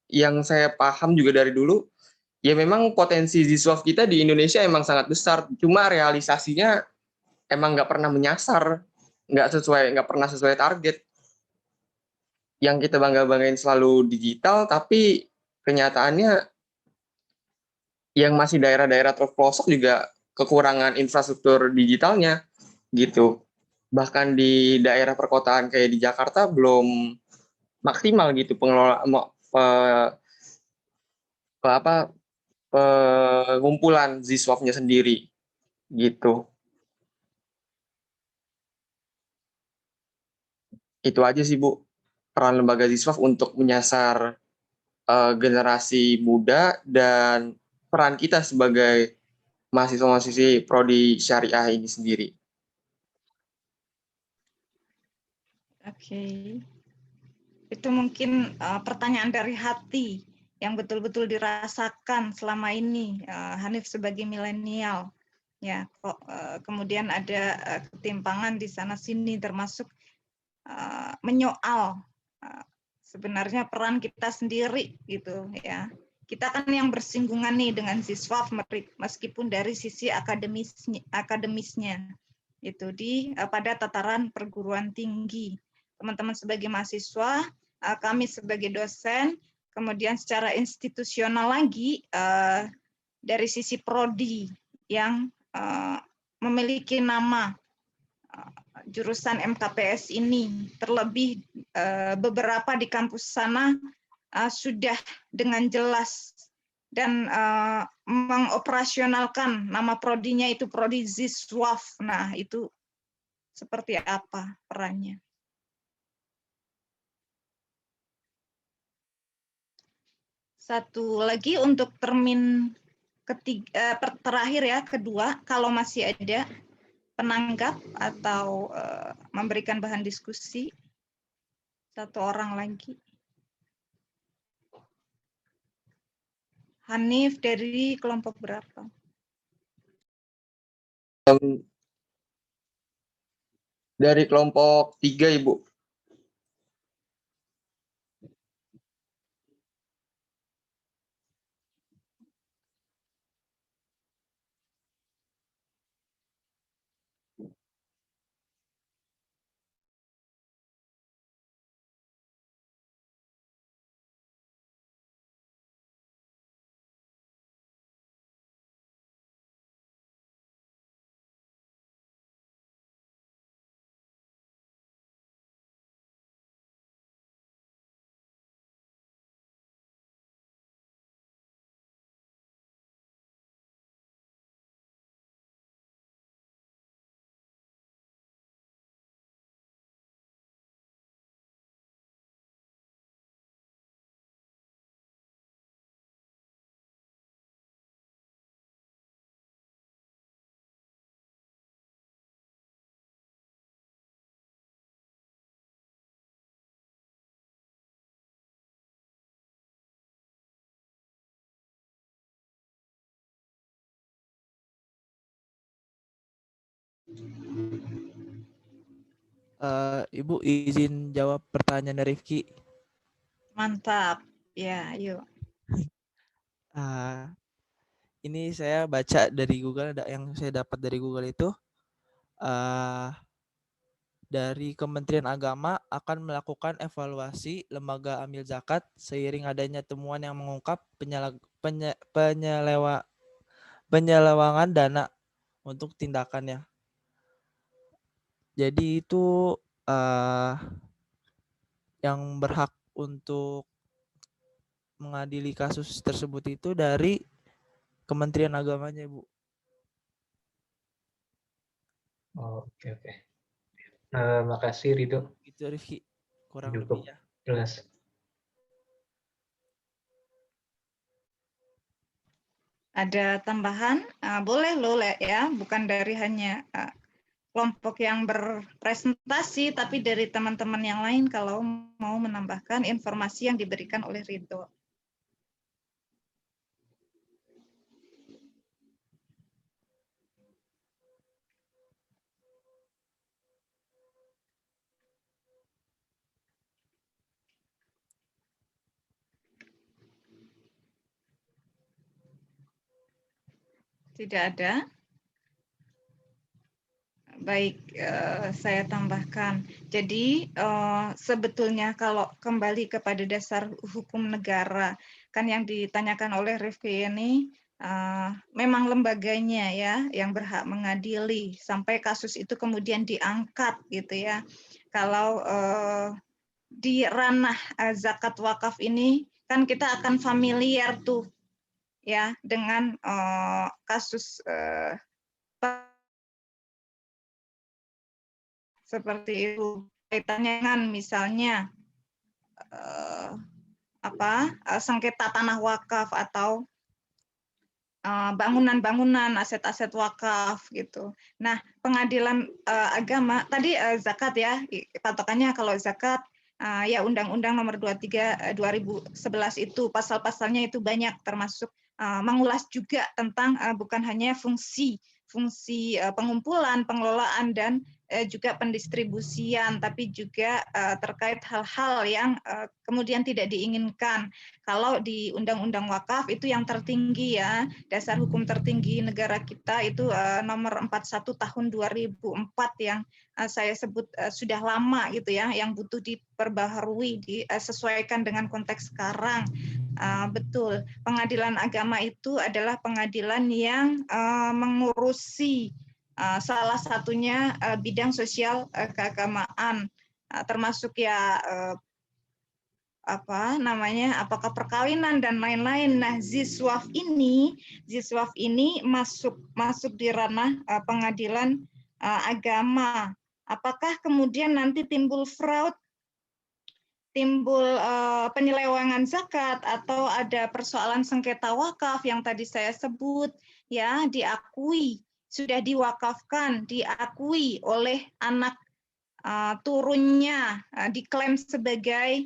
yang saya paham juga dari dulu, ya memang potensi ZISWAF kita di Indonesia emang sangat besar, cuma realisasinya emang nggak pernah menyasar, nggak pernah sesuai target. Yang kita bangga-banggain selalu digital, tapi kenyataannya yang masih daerah-daerah terpelosok juga kekurangan infrastruktur digitalnya gitu. Bahkan di daerah perkotaan kayak di Jakarta belum maksimal gitu pengumpulan ZISWAF-nya sendiri gitu. Itu aja sih, Bu, peran lembaga ZISWAF untuk menyasar generasi muda dan peran kita sebagai mahasiswa-mahasiswi prodi syariah ini sendiri. Oke. Itu mungkin pertanyaan dari hati yang betul-betul dirasakan selama ini Hanif sebagai milenial. Ya, kemudian ada ketimpangan di sana sini, termasuk menyoal sebenarnya peran kita sendiri gitu ya. Kita kan yang bersinggungan nih dengan ZISWAF meskipun dari sisi akademisnya itu pada tataran perguruan tinggi. Teman-teman sebagai mahasiswa, kami sebagai dosen, kemudian secara institusional lagi dari sisi prodi yang memiliki nama jurusan MKPS ini, terlebih beberapa di kampus sana sudah dengan jelas dan mengoperasionalkan nama prodinya itu prodi ZISWAF. Nah, itu seperti apa perannya? Satu lagi untuk termin terakhir ya, kedua, kalau masih ada penanggap atau memberikan bahan diskusi, satu orang lagi. Hanif dari kelompok berapa? Dari kelompok 3, Ibu. Ibu izin jawab pertanyaan dari Rifki. Mantap. Ya, yuk. Ini saya baca dari Google, yang saya dapat dari Google itu dari Kementerian Agama akan melakukan evaluasi lembaga amil zakat seiring adanya temuan yang mengungkap penyelewangan dana untuk tindakannya. Jadi itu yang berhak untuk mengadili kasus tersebut itu dari Kementerian Agamanya, Bu. Oke. Makasih Ridho. Itu Rifki, kurang Cukup lebihnya. jelas. Ada tambahan? Boleh loh ya, bukan dari hanya kelompok yang berpresentasi, tapi dari teman-teman yang lain kalau mau menambahkan informasi yang diberikan oleh Ridho. Tidak ada? Baik, saya tambahkan. Jadi sebetulnya kalau kembali kepada dasar hukum negara, kan yang ditanyakan oleh Rifki ini memang lembaganya ya yang berhak mengadili sampai kasus itu kemudian diangkat gitu ya. Kalau di ranah zakat wakaf ini kan kita akan familiar tuh ya dengan kasus seperti itu, kaitannya dengan misalnya sengketa tanah wakaf atau bangunan-bangunan, aset-aset wakaf gitu. Nah, pengadilan agama tadi zakat ya, patokannya kalau zakat ya Undang-Undang Nomor 23 2011 itu pasal-pasalnya itu banyak, termasuk mengulas juga tentang bukan hanya fungsi pengumpulan, pengelolaan dan juga pendistribusian, tapi juga terkait hal-hal yang kemudian tidak diinginkan. Kalau di Undang-Undang Wakaf itu yang tertinggi ya, dasar hukum tertinggi negara kita itu nomor 41 tahun 2004 yang saya sebut sudah lama gitu ya, yang butuh diperbaharui, disesuaikan dengan konteks sekarang. Betul, pengadilan agama itu adalah pengadilan yang mengurusi salah satunya bidang sosial keagamaan, termasuk ya apakah perkawinan dan lain-lain. Nah, ziswaf ini masuk di ranah pengadilan agama. Apakah kemudian nanti timbul fraud, timbul penyelewengan zakat, atau ada persoalan sengketa wakaf yang tadi saya sebut, ya diakui, sudah diwakafkan, diakui oleh anak turunnya, diklaim sebagai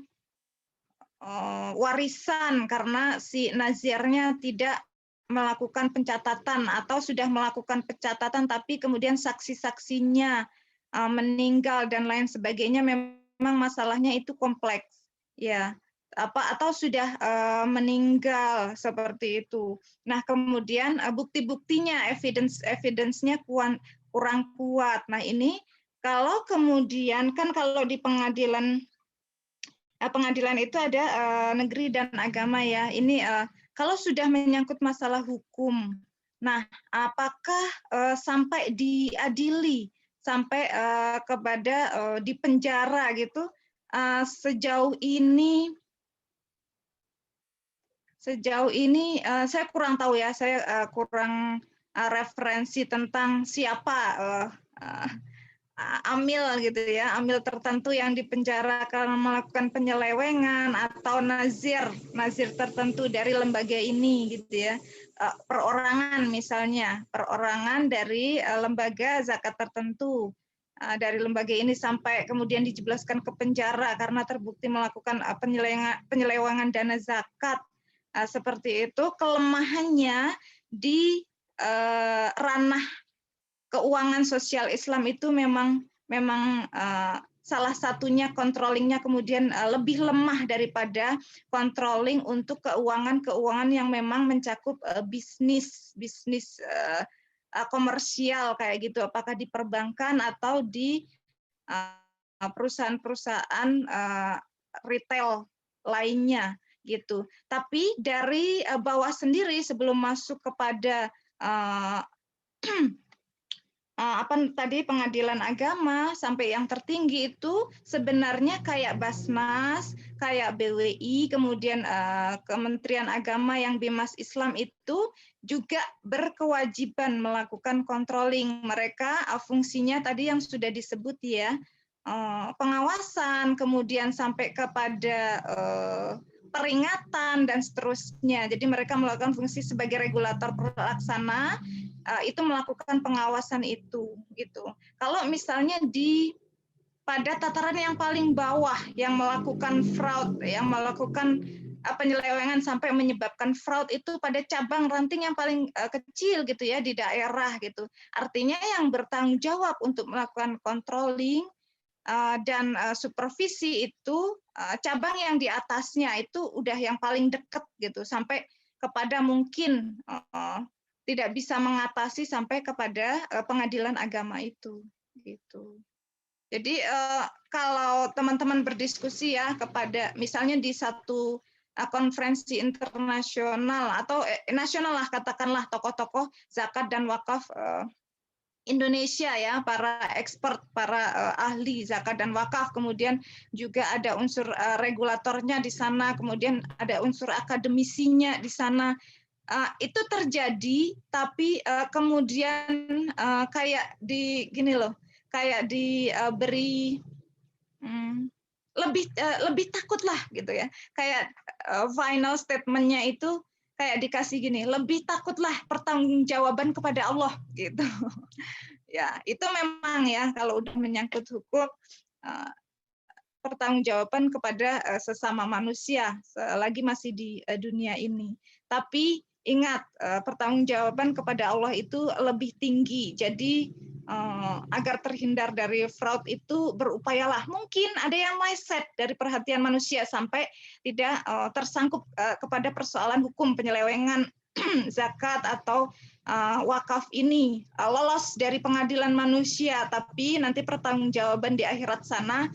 warisan karena si nazirnya tidak melakukan pencatatan atau sudah melakukan pencatatan tapi kemudian saksi-saksinya meninggal dan lain sebagainya, memang masalahnya itu kompleks ya, atau sudah meninggal seperti itu. Nah, kemudian bukti-buktinya, evidence-nya kurang kuat. Nah, ini kalau kemudian kan kalau di pengadilan itu ada negeri dan agama ya. Ini kalau sudah menyangkut masalah hukum, nah apakah sampai diadili, sampai kepada dipenjara gitu? Sejauh ini saya kurang tahu ya, saya kurang referensi tentang siapa amil gitu ya, amil tertentu yang dipenjara karena melakukan penyelewengan atau nazir tertentu dari lembaga ini gitu ya. Perorangan misalnya, perorangan dari lembaga zakat tertentu dari lembaga ini sampai kemudian dijebloskan ke penjara karena terbukti melakukan penyelewengan dana zakat. Seperti itu, kelemahannya di ranah keuangan sosial Islam itu memang salah satunya controllingnya kemudian lebih lemah daripada controlling untuk keuangan yang memang mencakup bisnis komersial kayak gitu, apakah di perbankan atau di perusahaan-perusahaan retail lainnya gitu. Tapi dari bawah sendiri sebelum masuk kepada tadi pengadilan agama sampai yang tertinggi itu sebenarnya kayak Basnas, kayak BWI, kemudian Kementerian Agama yang Bimas Islam itu juga berkewajiban melakukan controlling. Mereka fungsinya tadi yang sudah disebut ya, pengawasan, kemudian sampai kepada peringatan dan seterusnya. Jadi mereka melakukan fungsi sebagai regulator pelaksana, itu melakukan pengawasan itu gitu. Kalau misalnya pada tataran yang paling bawah yang melakukan fraud, yang melakukan penyelewengan sampai menyebabkan fraud itu pada cabang ranting yang paling kecil gitu ya di daerah gitu. Artinya yang bertanggung jawab untuk melakukan controlling dan supervisi itu cabang yang di atasnya itu udah yang paling dekat gitu sampai kepada mungkin tidak bisa mengatasi sampai kepada pengadilan agama itu gitu. Jadi kalau teman-teman berdiskusi ya kepada misalnya di satu konferensi internasional atau nasional lah katakanlah tokoh-tokoh zakat dan wakaf Indonesia ya, para expert, para ahli zakat dan wakaf, kemudian juga ada unsur regulatornya di sana, kemudian ada unsur akademisinya di sana. Itu terjadi, tapi kemudian kayak gini loh, kayak diberi lebih takut lah gitu ya, kayak final statementnya itu kayak dikasih gini, lebih takutlah pertanggungjawaban kepada Allah gitu. Ya, itu memang ya kalau udah menyangkut hukum pertanggungjawaban kepada sesama manusia selagi masih di dunia ini. Tapi ingat pertanggungjawaban kepada Allah itu lebih tinggi. Jadi agar terhindar dari fraud itu berupayalah. Mungkin ada yang meleset dari perhatian manusia sampai tidak tersangkut kepada persoalan hukum penyelewengan zakat atau wakaf ini lolos dari pengadilan manusia, tapi nanti pertanggungjawaban di akhirat sana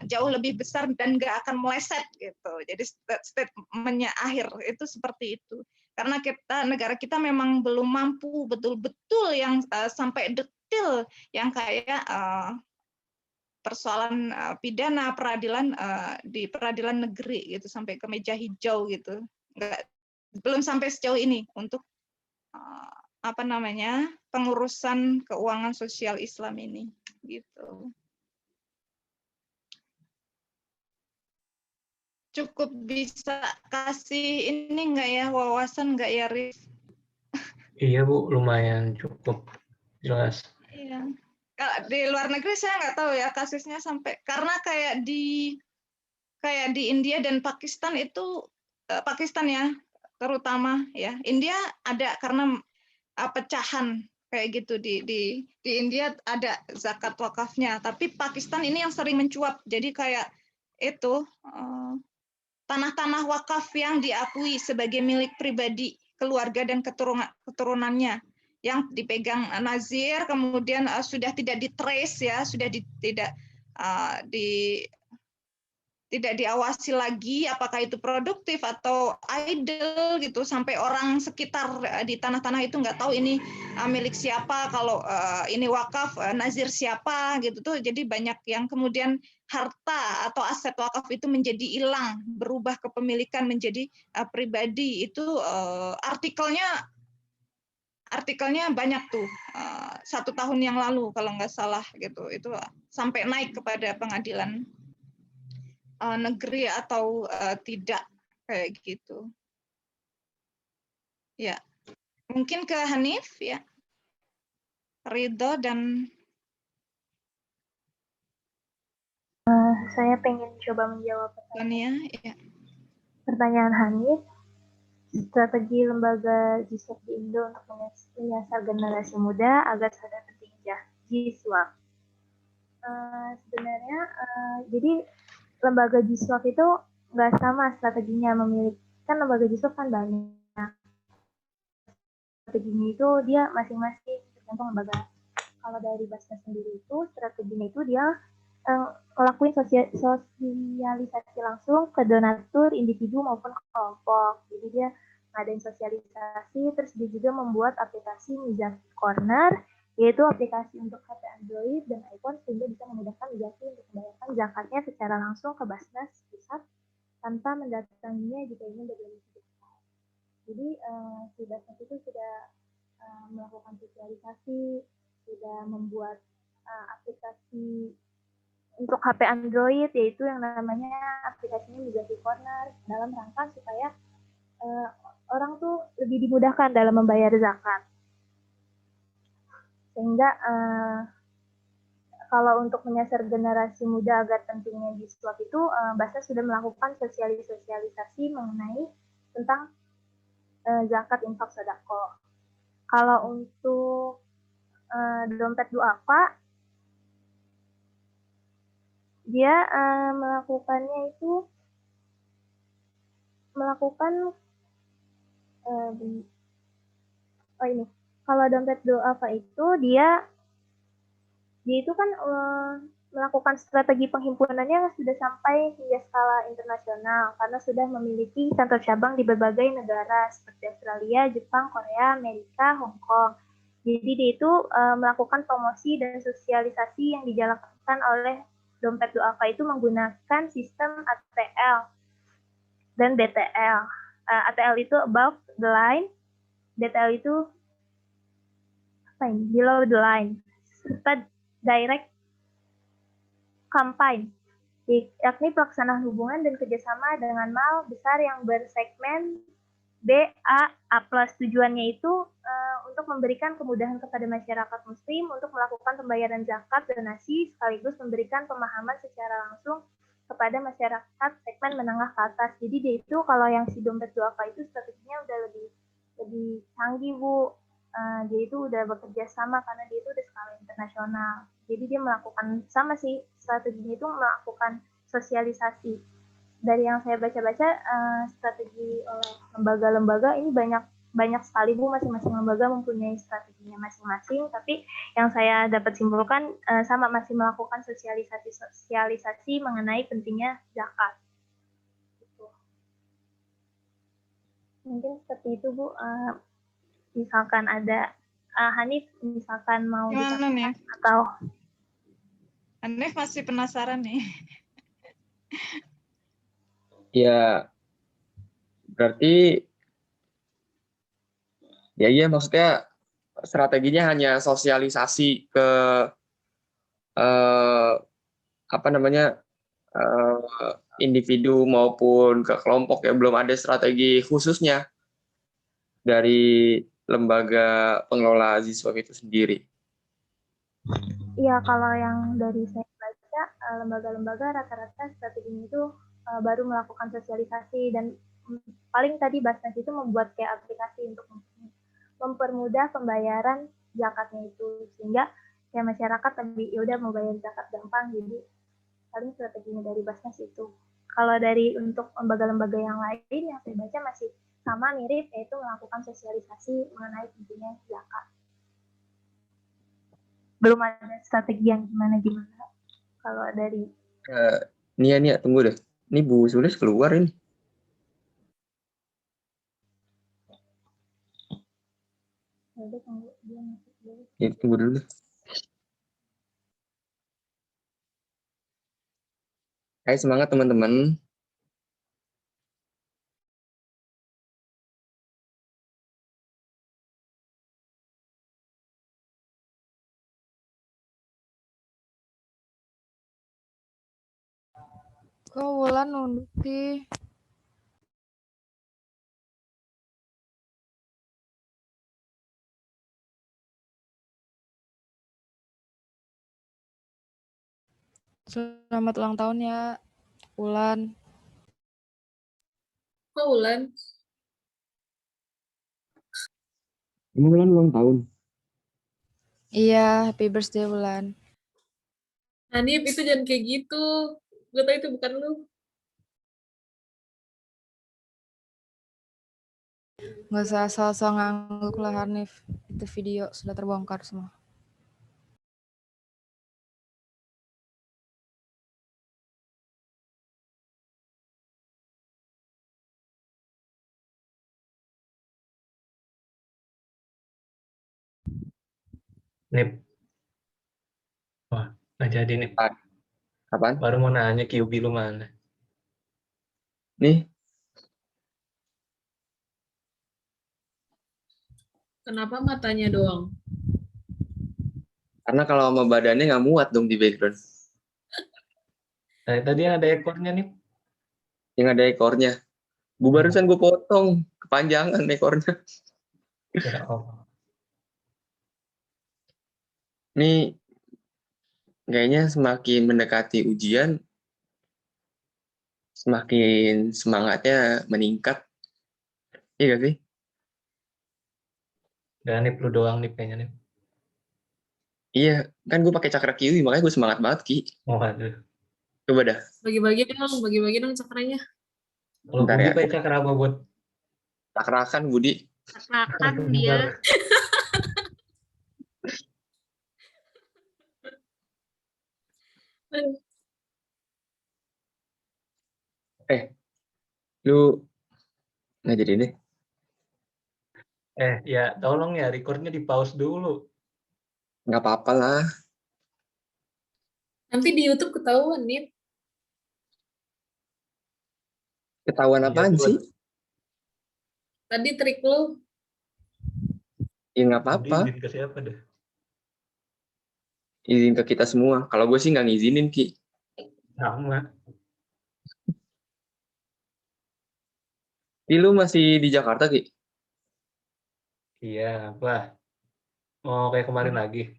jauh lebih besar dan nggak akan meleset gitu. Jadi statementnya akhir itu seperti itu. Karena negara kita memang belum mampu betul-betul yang sampai detail yang kayak persoalan pidana peradilan di peradilan negeri gitu sampai ke meja hijau gitu. Belum sampai sejauh ini untuk pengurusan keuangan sosial Islam ini gitu. Cukup bisa kasih ini nggak ya wawasan nggak ya Rif? Iya Bu, lumayan cukup jelas. Iya. Di luar negeri saya nggak tahu ya kasusnya sampai karena kayak di India dan Pakistan itu Pakistan ya terutama ya India ada karena pecahan kayak gitu di India ada zakat wakafnya tapi Pakistan ini yang sering mencuap jadi kayak itu tanah-tanah wakaf yang diakui sebagai milik pribadi keluarga dan keturunannya yang dipegang nazir kemudian sudah tidak ditrace ya sudah tidak diawasi lagi apakah itu produktif atau idle gitu sampai orang sekitar di tanah-tanah itu nggak tahu ini milik siapa kalau ini wakaf nazir siapa gitu tuh jadi banyak yang kemudian harta atau aset wakaf itu menjadi hilang berubah kepemilikan menjadi pribadi itu artikelnya banyak tuh 1 tahun yang lalu kalau nggak salah gitu itu sampai naik kepada pengadilan negeri atau tidak kayak gitu. Ya, mungkin ke Hanif ya, Ridho dan saya pengen coba menjawab Tania. Ya. pertanyaan Hanif. strategi lembaga JISWAP di Indo untuk menyasar generasi muda agar sadar pentingnya JISWAP. Sebenarnya, jadi lembaga JISWAP itu nggak sama strateginya memiliki, kan lembaga JISWAP kan banyak. Strateginya itu dia masing-masing tergantung lembaga. Kalau dari Basnas sendiri itu strateginya itu dia ngelakuin sosialisasi langsung ke donatur individu maupun kelompok. Jadi dia ngadain sosialisasi, terus dia juga membuat aplikasi Mizaki Corner, yaitu aplikasi untuk HP Android dan iPhone sehingga bisa memudahkan Mizaki untuk membayarkan zakatnya secara langsung ke Basnas pusat tanpa mendatanginya jika ingin berdonasi. Jadi si Basnas itu sudah melakukan sosialisasi, sudah membuat aplikasi untuk HP Android, yaitu yang namanya aplikasinya Mizaki Corner, dalam rangka supaya orang tuh lebih dimudahkan dalam membayar zakat. Sehingga kalau untuk menyasar generasi muda agar pentingnya JISWAP itu, Basnas sudah melakukan sosialisasi mengenai tentang zakat, infak, sedekah. Kalau untuk dompet duafa, dia melakukannya itu kalau dompet duafa itu dia itu kan melakukan strategi penghimpunannya sudah sampai hingga skala internasional karena sudah memiliki kantor cabang di berbagai negara seperti Australia, Jepang, Korea, Amerika, Hong Kong. Jadi dia itu melakukan promosi dan sosialisasi yang dijalankan oleh dompet duafa itu menggunakan sistem ATL dan BTL. ATL itu above the line, BTL itu below the line, serta direct campaign, yakni pelaksanaan hubungan dan kerjasama dengan mal besar yang bersegmen BA+. Tujuannya itu untuk memberikan kemudahan kepada masyarakat muslim untuk melakukan pembayaran zakat donasi sekaligus memberikan pemahaman secara langsung kepada masyarakat segmen menengah ke atas. Jadi dia itu kalau yang si dompet duafa itu strateginya udah lebih canggih, Bu. Dia itu udah bekerja sama karena dia itu udah skala internasional. Jadi dia melakukan sama sih strateginya itu melakukan sosialisasi. Dari yang saya baca-baca strategi oleh lembaga-lembaga ini banyak sekali, Bu, masing-masing lembaga mempunyai strateginya masing-masing, tapi yang saya dapat simpulkan sama masih melakukan sosialisasi mengenai pentingnya zakat. Gitu. Mungkin seperti itu, Bu. Misalkan ada Hanif, misalkan mau Gimana nih? Atau Hanif masih penasaran nih. Ya, berarti ya iya maksudnya strateginya hanya sosialisasi ke individu maupun ke kelompok ya, belum ada strategi khususnya dari lembaga pengelola JISWAP itu sendiri. Iya, kalau yang dari saya baca, lembaga-lembaga rata-rata strateginya itu baru melakukan sosialisasi dan paling tadi Basnas itu membuat kayak aplikasi untuk mempermudah pembayaran zakatnya itu sehingga kayak masyarakat lebih ya udah mau bayar zakat gampang, jadi paling strateginya dari Basnas itu. Kalau dari untuk lembaga-lembaga yang lain yang saya baca masih sama mirip, yaitu melakukan sosialisasi mengenai pentingnya zakat. Belum ada strategi yang gimana-gimana. Kalau dari Nia, tunggu deh. Ini Bu Sulis keluar ini. Ya, tunggu dulu. Hai, semangat teman-teman. Kok Wulan nunduk sih? Selamat ulang tahun ya, Wulan. Kok Wulan? Emang Wulan ulang tahun? Iya, happy birthday Wulan. Hanif, itu jangan kayak gitu. Gue tahu itu bukan lu. Nggak usah asal-asal ngangguk lah Hanif. Itu video sudah terbongkar semua. Nip. Wah, nggak jadi nih. Apaan? Baru mau nanya QB lu mana? Nih, Kenapa matanya doang? karena kalau sama badannya nggak muat dong di background. Nah, tadi yang ada ekornya nih. Yang ada ekornya. Gue barusan gue potong. Kepanjangan ekornya. Ya Allah. Ini kayaknya semakin mendekati ujian, semakin semangatnya meningkat. Iya gak sih? Dan Nip lu doang nih kayaknya nih. Iya, kan gue pakai cakra kiwi, makanya gue semangat banget, Ki. Oh, aduh. Coba dah. Bagi-bagi dong cakranya. Kalau Bentar Budi ya. pakai cakra apa buat? Cakrakan, Budi. Cakrakan dia. Lu nggak jadi deh. Ya tolong ya, recordnya di pause dulu. Nggak apa-apa lah. Nanti di YouTube ketahuan, Nip. Ketahuan Iya, apaan buat. sih? Tadi trik lu. Ya nggak Budi apa-apa. izin ke siapa dah? Izin ke kita semua. Kalau gue sih nggak ngizinin, Ki. Sama. Ki, lu masih di Jakarta, Ki? Iya, apa? Mau kayak kemarin lagi?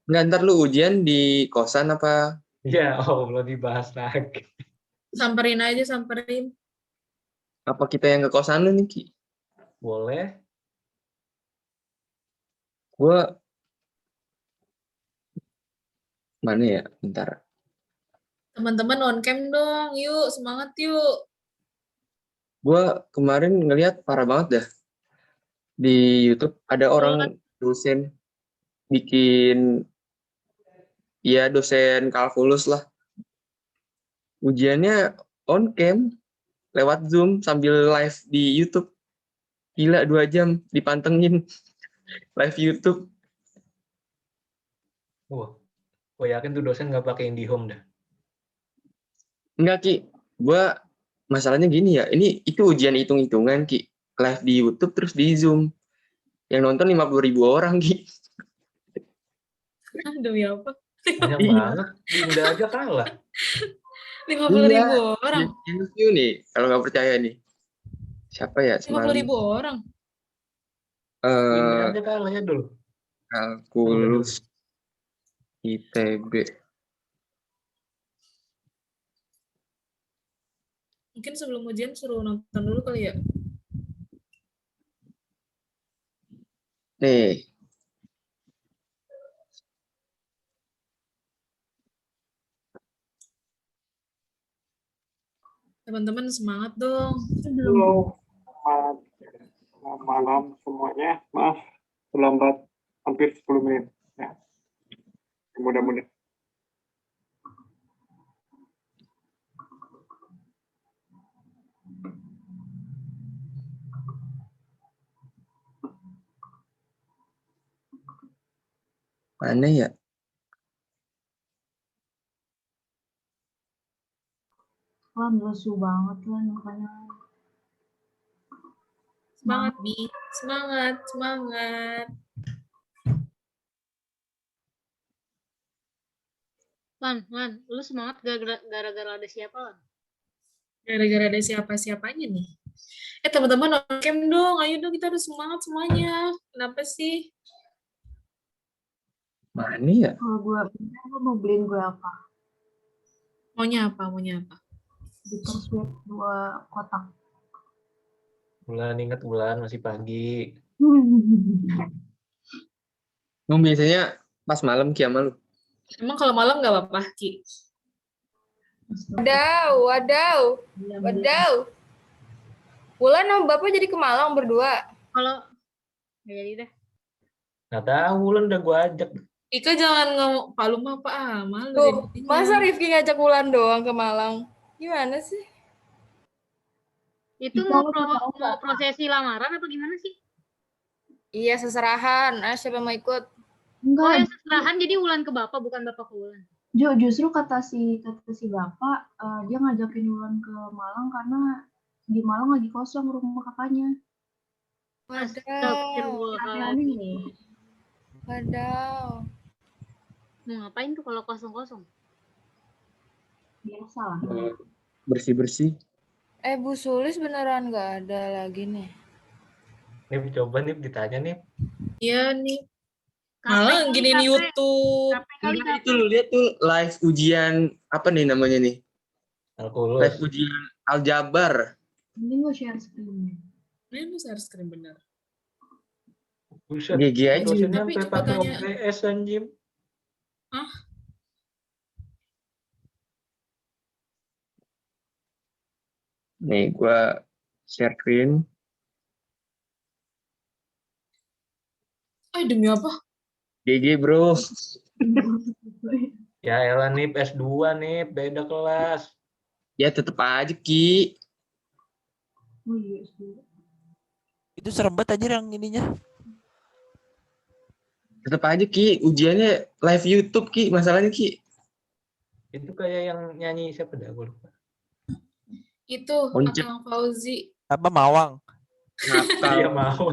Nggak, ntar lu ujian di kosan apa? Iya, oh belum dibahas lagi. Samperin aja, samperin. Apa kita yang ke kosan lu nih, Ki? Boleh. Gue mana ya? Bentar. Teman-teman on cam dong, yuk semangat yuk. Gue kemarin ngelihat parah banget dah. Di YouTube ada orang dosen bikin, ya dosen kalkulus lah. Ujiannya on cam, lewat Zoom sambil live di YouTube. Gila, 2 jam dipantengin live YouTube. Wah, gue yakin tuh dosen nggak pakai IndiHome dah. Enggak, Ki. Gue masalahnya gini ya. Itu ujian hitung-hitungan, Ki. Live di YouTube terus di Zoom. Yang nonton 50.000 orang, Ki. Demi apa? Banyak Iya. banget. Di Inda aja kalah. 50.000 orang. Yang review nih, kalau nggak percaya nih. Siapa ya? 50.000 orang. Inda aja kalah ya dulu. Kalkulus ITB. Mungkin sebelum ujian suruh nonton dulu kali ya. Nih, Teman-teman semangat dong. Halo, selamat malam semuanya. Maaf, terlambat hampir 10 menit. Ya. Mudah-mudahan. mana ya? Lan lesu banget kan makanya. Semangat, Bi. Semangat, semangat. Lan, lu semangat gara-gara ada siapa, Lan? Gara-gara ada siapa-siapanya nih. Teman-teman on cam dong. Ayo dong, kita harus semangat semuanya. Kenapa sih? Mana ya? Kalau gue lu mau beliin gue apa? Maunya apa? Maunya apa? Bittersweet 2 kotak. Bulan ingat bulan masih pagi. Biasanya pas malam Ki sama lu. Emang kalau malam nggak apa-apa, Ki? Wadaw. Wulan sama Bapak jadi ke Malang berdua. Kalau nggak jadi deh. Nggak tahu, Wulan udah gue ajak. Ika jangan ngomong Palu mah apa malu. Tuh, jadinya. masa Rifki ngajak Wulan doang ke Malang? Gimana sih? Itu mau prosesi lamaran apa gimana sih? Iya, seserahan. Siapa mau ikut? Oh, Enggak, yang seserahan jadi Wulan ke Bapak, bukan Bapak ke Wulan. justru kata si bapak, dia ngajakin Wulan ke Malang karena di Malang lagi kosong rumah kakaknya. Astagfirullahaladzim. Wadaw. Mau ngapain tuh kalau kosong-kosong? Biasa lah. Bersih-bersih. Bu Sulis beneran nggak ada lagi nih. Nip, coba Nip ditanya Nip. Iya nih. Malah gini nih YouTube. Itu lu lihat tuh live ujian apa nih namanya nih? Alkulus. Live ujian aljabar. Ini gue share screen-nya. Ini share screen bener. Buset, GG aja. dosennya Tapi sampai coba pakai tanya. OBS anjim. Hah? Nih gua share screen. Demi apa? GG bro. Ya elah Nip, S2 Nip, beda kelas. Ya tetep aja Ki. Oh iya, Itu serem banget anjir yang ininya. Tetep aja Ki, ujiannya live YouTube Ki, masalahnya Ki. Itu kayak yang nyanyi siapa dah, gue lupa. Itu Once. Akang Fauzi. Apa Mawang? Nakal. Iya mau.